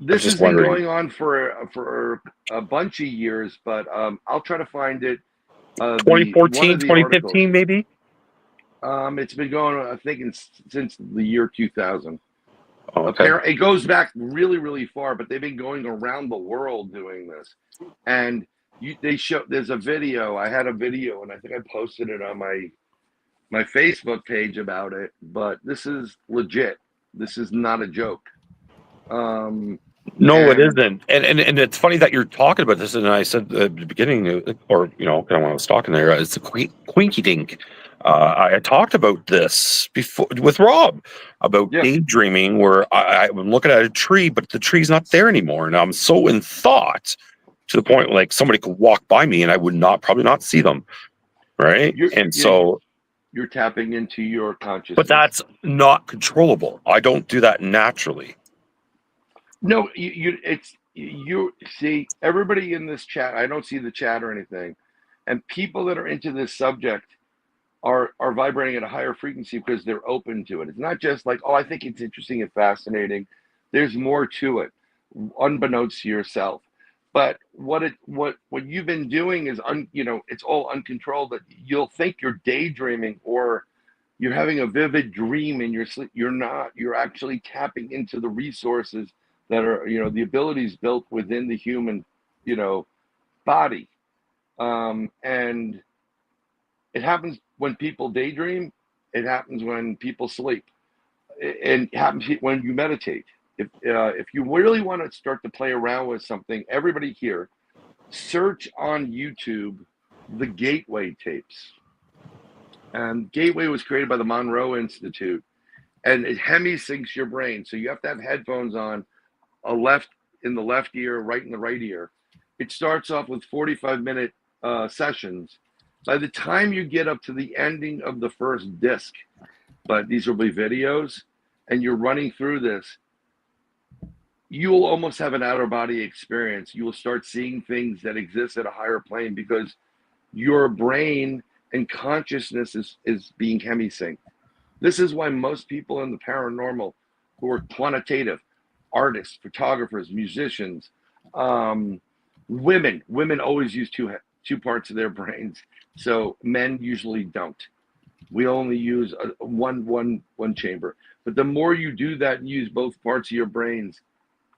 This has been going on for a bunch of years, but I'll try to find it. 2014, 2015, maybe? It's been going on, I think, since the year 2000. Oh, okay. It goes back really, really far, but they've been going around the world doing this. And there's a video. I had a video, and I think I posted it on my Facebook page about it. But this is legit. This is not a joke. No, it isn't. And it's funny that you're talking about this. And I said at the beginning, or when I was talking there, it's a quinky dink. I talked about this before with Rob about daydreaming, where I'm looking at a tree, but the tree's not there anymore, and I'm so in thought to the point like somebody could walk by me and I would probably not see them, right? You're tapping into your consciousness, but that's not controllable. I don't do that naturally. No, you see everybody in this chat. I don't see the chat or anything, and people that are into this subject are vibrating at a higher frequency because they're open to it. It's not just like, oh, I think it's interesting and fascinating. There's more to it, unbeknownst to yourself. But what you've been doing is it's all uncontrolled. That you'll think you're daydreaming or you're having a vivid dream in your sleep. You're not. You're actually tapping into the resources that are, the abilities built within the human, body. And it happens when people daydream. It happens when people sleep. And it happens when you meditate. If you really want to start to play around with something, everybody here, search on YouTube the Gateway tapes. Gateway was created by the Monroe Institute, and it hemi-syncs your brain. So you have to have headphones on, in the left ear, right in the right ear. It starts off with 45-minute sessions. By the time you get up to the ending of the first disc, but these will be videos, and you're running through this, you will almost have an outer body experience. You will start seeing things that exist at a higher plane because your brain and consciousness is being hemi-synced. This is why most people in the paranormal who are quantitative, artists, photographers, musicians, women always use two parts of their brains. So men usually don't. We only use one chamber. But the more you do that and use both parts of your brains,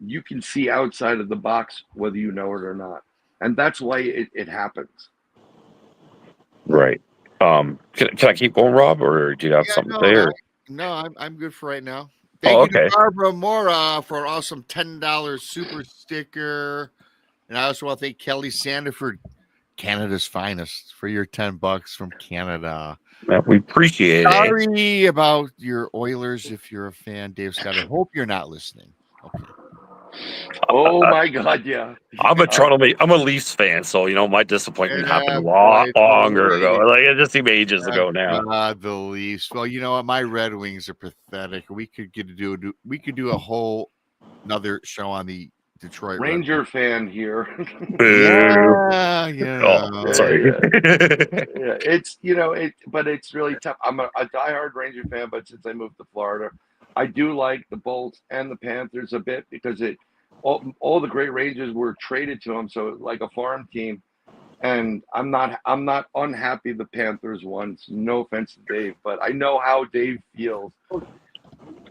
you can see outside of the box, whether you know it or not. And that's why it happens. Right. Can I keep going, Rob, or do you have something to say? Or? No, I'm good for right now. Thank you to Barbara Mora for an awesome $10 super sticker. And I also want to thank Kelly Sandiford, Canada's finest, for your $10 from Canada. We appreciate it. Sorry about your Oilers if you're a fan, Dave Scott. I hope you're not listening. Okay. Oh my God, yeah. I'm a Leafs fan, so my disappointment happened a lot longer ago. Like it just seemed ages ago now. God, the Leafs. Well, you know what? My Red Wings are pathetic. We could do a whole another show on the Detroit Ranger fan here. Yeah. Sorry. Yeah. It's but it's really tough. I'm a diehard Ranger fan, but since I moved to Florida, I do like the Bolts and the Panthers a bit because all the great Rangers were traded to them, so like a farm team. And I'm not unhappy the Panthers won. No offense to Dave, but I know how Dave feels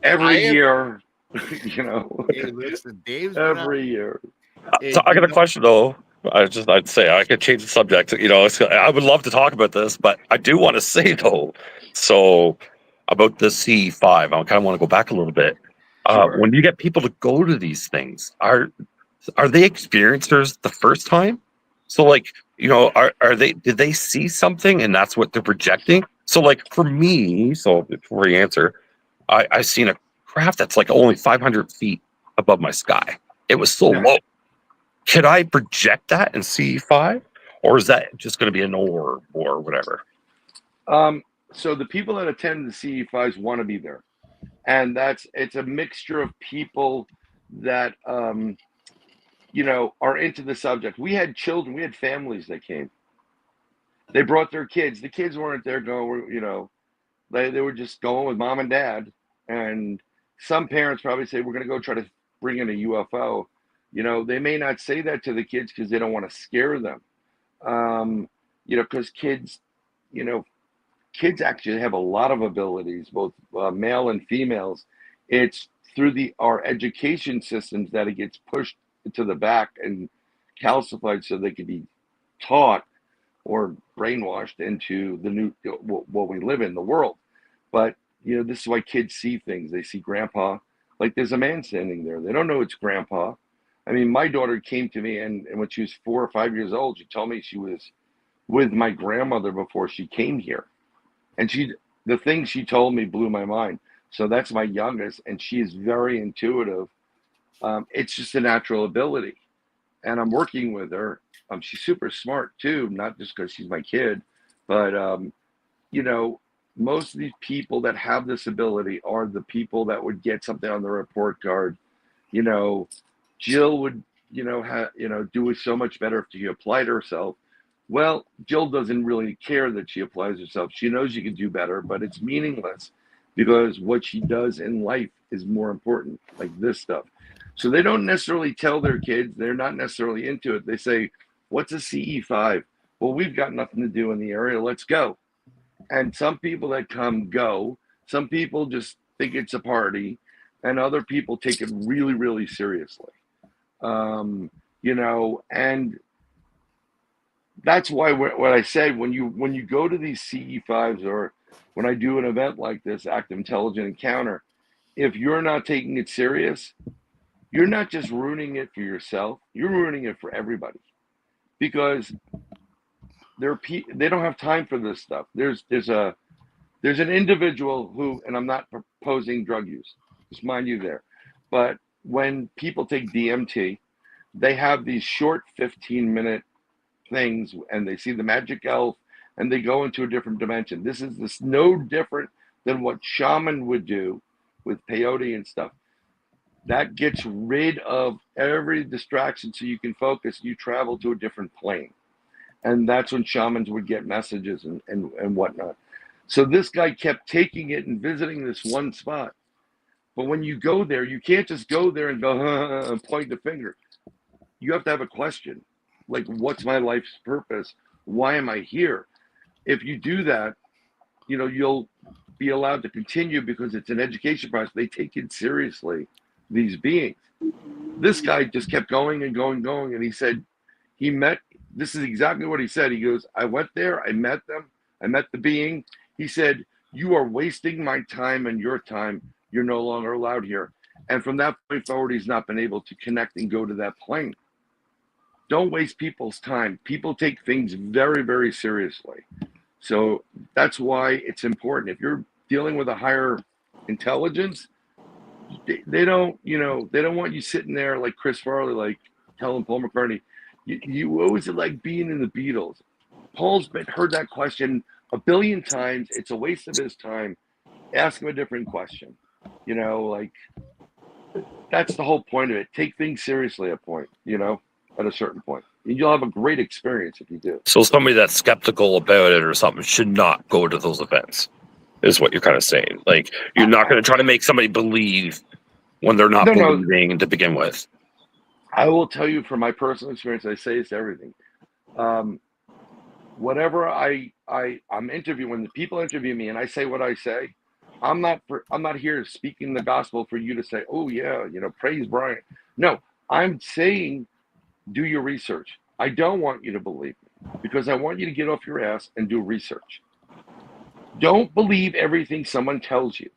every year. Hey, listen, Dave's every year. So I got a question though. I'd say I could change the subject. I would love to talk about this, but I do want to say though, so about the C5, I kind of want to go back a little bit. Sure. When you get people to go to these things, are they experiencers the first time? So like, did they see something and that's what they're projecting? So like for me, so before you answer, I seen a craft that's like only 500 feet above my sky. It was so Yeah. low. Could I project that in CE5, or is that just going to be an orb or whatever? So the people that attend the CE5s want to be there, and it's a mixture of people that are into the subject. We had children, we had families that came. They brought their kids. The kids weren't there going, they were just going with mom and dad. And some parents probably say, we're going to go try to bring in a UFO. They may not say that to the kids because they don't want to scare them. Because kids actually have a lot of abilities, both male and females. It's through our education systems that it gets pushed to the back and calcified so they can be taught or brainwashed into the new what we live in, the world. But this is why kids see things. They see grandpa, like there's a man standing there. They don't know it's grandpa. I mean, my daughter came to me, and when she was 4 or 5 years old, she told me she was with my grandmother before she came here. And the things she told me blew my mind. So that's my youngest, and she is very intuitive. It's just a natural ability. And I'm working with her. She's super smart too, not just because she's my kid, but most of these people that have this ability are the people that would get something on the report card. Jill would, do it so much better if she applied herself. Well, Jill doesn't really care that she applies herself. She knows she can do better, but it's meaningless because what she does in life is more important, like this stuff. So they don't necessarily tell their kids. They're not necessarily into it. They say, what's a CE5? Well, we've got nothing to do in the area. Let's go. And some people that come go. Some people just think it's a party, and other people take it really, really seriously. And that's why what I said, when you go to these CE5s, or when I do an event like this, Active Intelligent Encounter, if you're not taking it serious, you're not just ruining it for yourself, you're ruining it for everybody, because they don't have time for this stuff. There's an individual who, and I'm not proposing drug use, just mind you there, but when people take DMT, they have these short 15-minute things, and they see the magic elf, and they go into a different dimension. This is no different than what shaman would do with peyote and stuff. That gets rid of every distraction so you can focus. You travel to a different plane. And that's when shamans would get messages and whatnot. So this guy kept taking it and visiting this one spot. But when you go there, you can't just go there and go and point the finger. You have to have a question. Like, what's my life's purpose? Why am I here? If you do that, you'll be allowed to continue, because it's an education process. They take it seriously, these beings. This guy just kept going and going, and he said this is exactly what he said. He goes, I went there, I met them, I met the being. He said, you are wasting my time and your time. You're no longer allowed here. And from that point forward, he's not been able to connect and go to that plane. Don't waste people's time. People take things very, very seriously. So that's why it's important. If you're dealing with a higher intelligence, they don't want you sitting there like Chris Farley, like telling Paul McCartney, what was it like being in the Beatles? Paul's heard that question a billion times. It's a waste of his time. Ask him a different question. That's the whole point of it. Take things seriously at a certain point. And you'll have a great experience if you do. So somebody that's skeptical about it or something should not go to those events, is what you're kind of saying. Like, you're not going to try to make somebody believe when they're not believing to begin with. I will tell you from my personal experience, I say it's everything. Whatever I'm interviewing, when the people interview me and I say what I say, I'm not here speaking the gospel for you to say, oh yeah, praise Brian. No, I'm saying, do your research. I don't want you to believe me because I want you to get off your ass and do research. Don't believe everything someone tells you.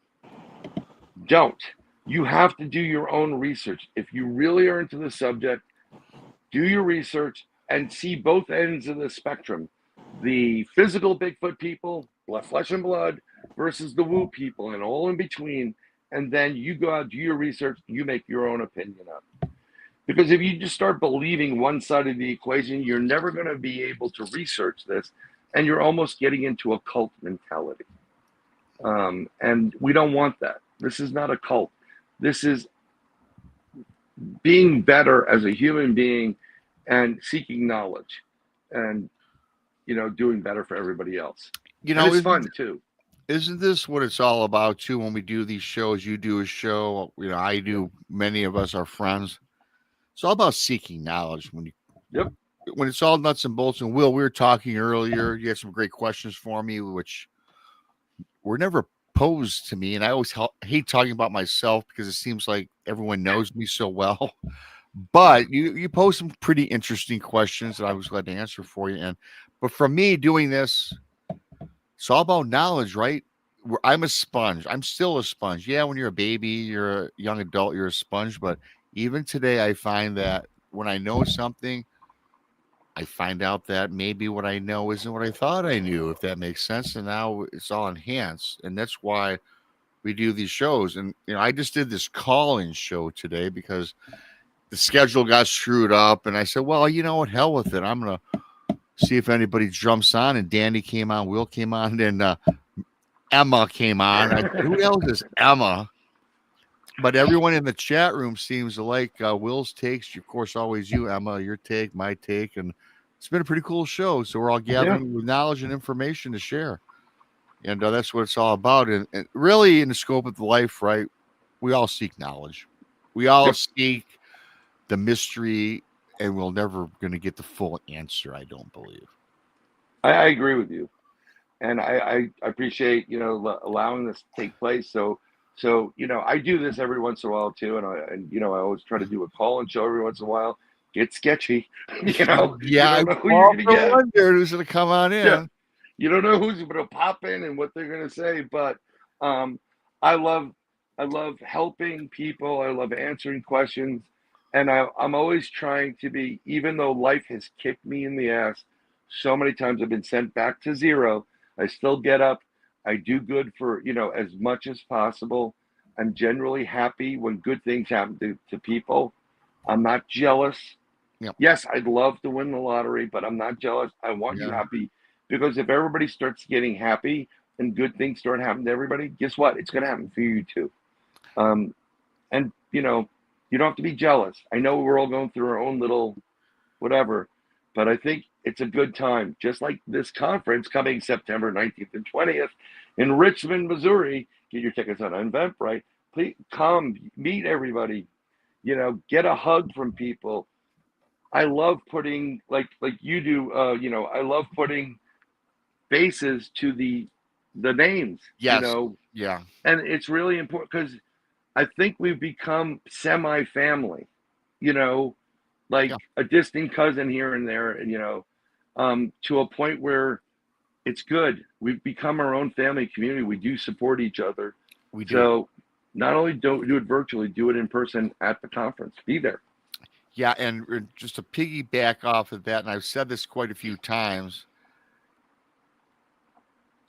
Don't. You have to do your own research. If you really are into the subject, do your research and see both ends of the spectrum. The physical Bigfoot people, flesh and blood, versus the woo people and all in between. And then you go out, do your research, you make your own opinion up. Because if you just start believing one side of the equation, you're never going to be able to research this. And you're almost getting into a cult mentality. And we don't want that. This is not a cult. This is being better as a human being and seeking knowledge and, doing better for everybody else. You And know, it's fun too. isn't this what it's all about too? When we do these shows, you do a show, I do. Many of us are friends. It's all about seeking knowledge. Yep. When it's all nuts and bolts. And Will, we were talking earlier. You had some great questions for me, which were never posed to me. And I always hate talking about myself because it seems like everyone knows me so well. But you posed some pretty interesting questions that I was glad to answer for you. But for me, doing this, it's all about knowledge, right? I'm a sponge. I'm still a sponge. Yeah, when you're a baby, you're a young adult, you're a sponge. But even today, I find that when I know something, I find out that maybe what I know isn't what I thought I knew, if that makes sense. And now it's all enhanced. And that's why we do these shows. And, I just did this call-in show today because the schedule got screwed up. And I said, well, you know what? Hell with it. I'm going to see if anybody jumps on. And Danny came on, Will came on, and Emma came on. I said, who else is Emma? But everyone in the chat room seems to like Will's takes. Of course, always you, Emma, your take, my take. And it's been a pretty cool show. So we're all gathering with knowledge and information to share. And that's what it's all about. And really, in the scope of life, right, we all seek knowledge. We all seek the mystery, and we're never going to get the full answer, I don't believe. I agree with you. And I appreciate, allowing this to take place. So, I do this every once in a while too. And I always try to do a call and show every once in a while. Get sketchy, Yeah, you don't know who you're going to get. Wonder who's going to come on in. Yeah. You don't know who's going to pop in and what they're going to say. But I love helping people. I love answering questions. And I'm always trying to be, even though life has kicked me in the ass so many times, I've been sent back to zero. I still get up. I do good for, as much as possible. I'm generally happy when good things happen to people. I'm not jealous. Yep. Yes, I'd love to win the lottery, but I'm not jealous. I want you happy, because if everybody starts getting happy and good things start happening to everybody, guess what? It's going to happen for you too. And, you don't have to be jealous. I know we're all going through our own little whatever, but I think it's a good time. Just like this conference coming September 19th and 20th in Richmond, Missouri. Get your tickets on Eventbrite. Please come, meet everybody. Get a hug from people. I love putting, like you do, I love putting faces to the names. Yes. Yeah. And it's really important because I think we've become semi-family, like a distant cousin here and there, and, to a point where it's good. We've become our own family community. We do support each other. We do. So not only don't do it virtually, do it in person at the conference. Be there. Yeah, and just to piggyback off of that, and I've said this quite a few times,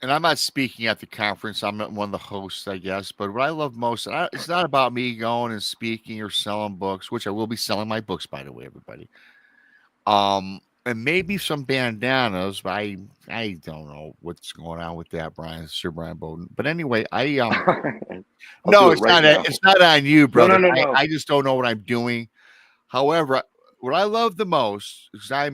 and I'm not speaking at the conference. I'm not one of the hosts, I guess. But what I love most, it's not about me going and speaking or selling books, which I will be selling my books, by the way, everybody. And maybe some bandanas, but I don't know what's going on with that, Sir Brian Bowden. But anyway, no, it's not. It's not on you, brother. No. I just don't know what I'm doing. However, what I love the most is I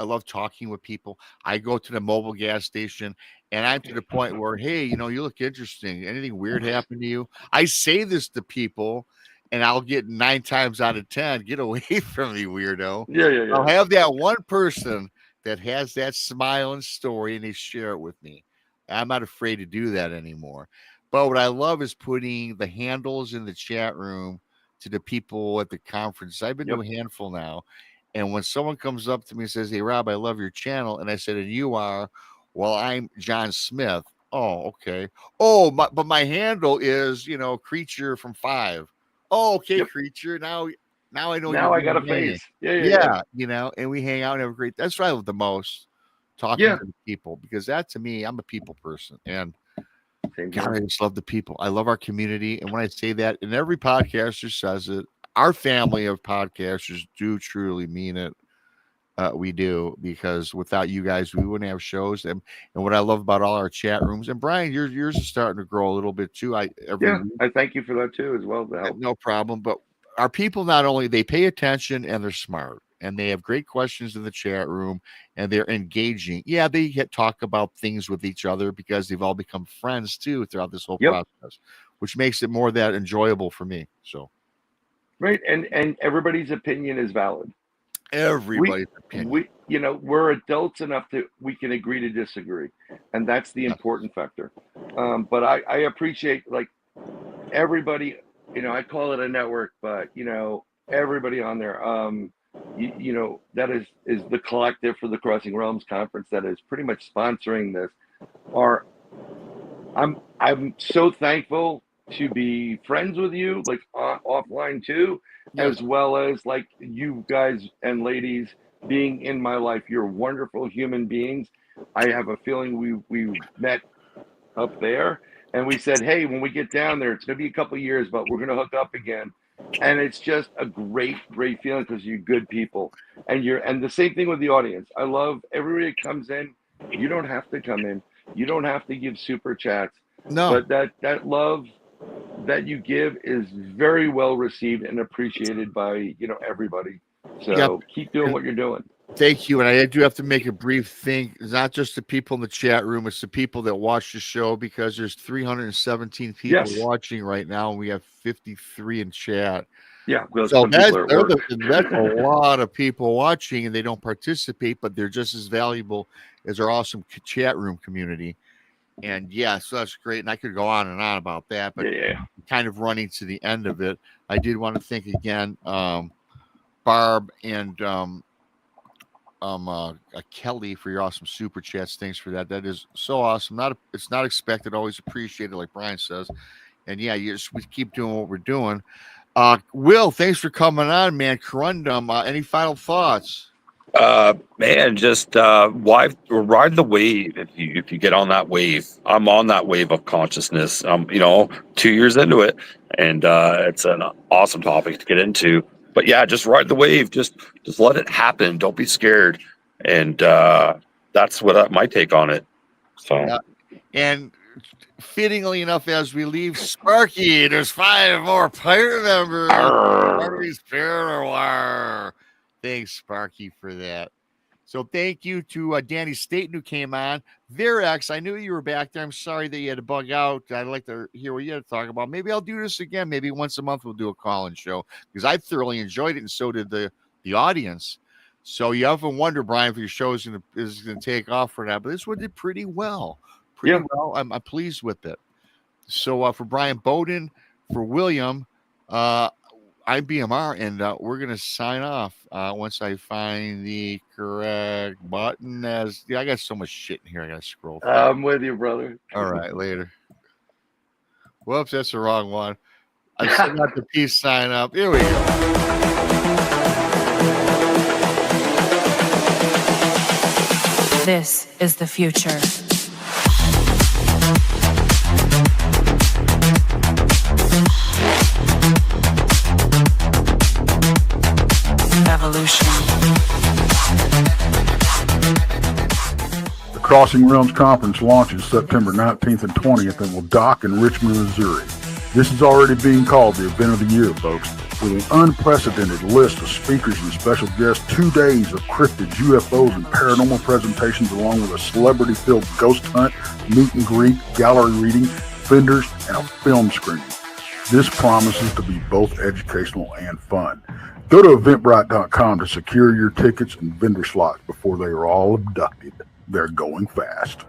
love talking with people. I go to the mobile gas station and I'm to the point where, hey, you look interesting. Anything weird happened to you? I say this to people and I'll get 9 times out of 10, get away from me, weirdo. Yeah. I'll have that one person that has that smiling story and they share it with me. I'm not afraid to do that anymore. But what I love is putting the handles in the chat room to the people at the conference. I've been to a handful now. And when someone comes up to me and says, "Hey, Rob, I love your channel," and I said, "And you are?" "Well, I'm John Smith." "Oh, okay." "Oh, but my handle is, Creature from 5. "Oh, okay, Yep. Creature. Now I know Now your I got a real name." face. Yeah. And we hang out and have a great. That's what I love the most, talking Yeah. to the people, because that to me, I'm a people person, and Same God, I here. just love the people. I love our community, and when I say that, and every podcaster says it, our family of podcasters do truly mean it. We do, because without you guys, we wouldn't have shows. And what I love about all our chat rooms, and Brian, yours is starting to grow a little bit too. Every Yeah, week, I thank you for that too as well. To help. no problem. But our people, not only they pay attention and they're smart, and they have great questions in the chat room, and they're engaging. Yeah, they talk about things with each other because they've all become friends too throughout this whole Yep. process, which makes it more that enjoyable for me. So Right, and everybody's opinion is valid. everybody's opinion. We're adults enough that we can agree to disagree, and that's the Yeah. important factor. But I appreciate, like, everybody. I call it a network, but everybody on there. That is the collective for the Crossing Realms Conference that is pretty much sponsoring this. I'm so thankful to be friends with you, like, offline too, Yes. as well as, like, you guys and ladies being in my life. You're wonderful human beings. I have a feeling we met up there, and we said, hey, when we get down there, it's going to be a couple of years, but we're going to hook up again. And it's just a great feeling, because you're good people, and the same thing with the audience. I love everybody that comes in. You don't have to come in. You don't have to give super chats. No. But that love that you give is very well received and appreciated by everybody. So keep doing what you're doing. Thank you. And I do have to make a brief thing. It's not just the people in the chat room, it's the people that watch the show, because there's 317 people watching right now, and we have 53 in chat. Yeah, well, so that's a lot of people watching, and they don't participate, but they're just as valuable as our awesome chat room community. And so that's great. And I could go on and on about that, but kind of running to the end of it, I did want to thank again Barb and Kelly for your awesome super chats. Thanks for that. That is so awesome. It's not expected, always appreciated, like Brian says. And we keep doing what we're doing. Will, thanks for coming on, man. Corundum, any final thoughts? Man, just ride the wave. If you get on that wave, I'm on that wave of consciousness. 2 years into it, and it's an awesome topic to get into. But yeah, just ride the wave. Just let it happen. Don't be scared. And that's what my take on it. So, and fittingly enough, as we leave, Sparky, there's 5 more player members. Sparky's Paranormal. Thanks, Sparky, for that. So thank you to Danny Staten, who came on. Verax, I knew you were back there. I'm sorry that you had to bug out. I'd like to hear what you had to talk about. Maybe I'll do this again. Maybe once a month we'll do a call-in show, because I thoroughly enjoyed it, and so did the audience. So you often wonder, Brian, if your show is going to take off for that, but this one did pretty well. Well. I'm pleased with it. So for Brian Bowden, for William, I'm BMR, and we're going to sign off once I find the correct button. I got so much shit in here. I got to scroll through. I'm with you, brother. All right, later. Whoops, that's the wrong one. I still got the peace sign up. Here we go. This is the future. Evolution. The Crossing Realms Conference launches September 19th and 20th and will dock in Richmond, Missouri. This is already being called the event of the year, folks. With an unprecedented list of speakers and special guests, 2 days of cryptids, UFOs, and paranormal presentations, along with a celebrity-filled ghost hunt, meet and greet, gallery reading, vendors, and a film screening. This promises to be both educational and fun. Go to Eventbrite.com to secure your tickets and vendor slots before they are all abducted. They're going fast.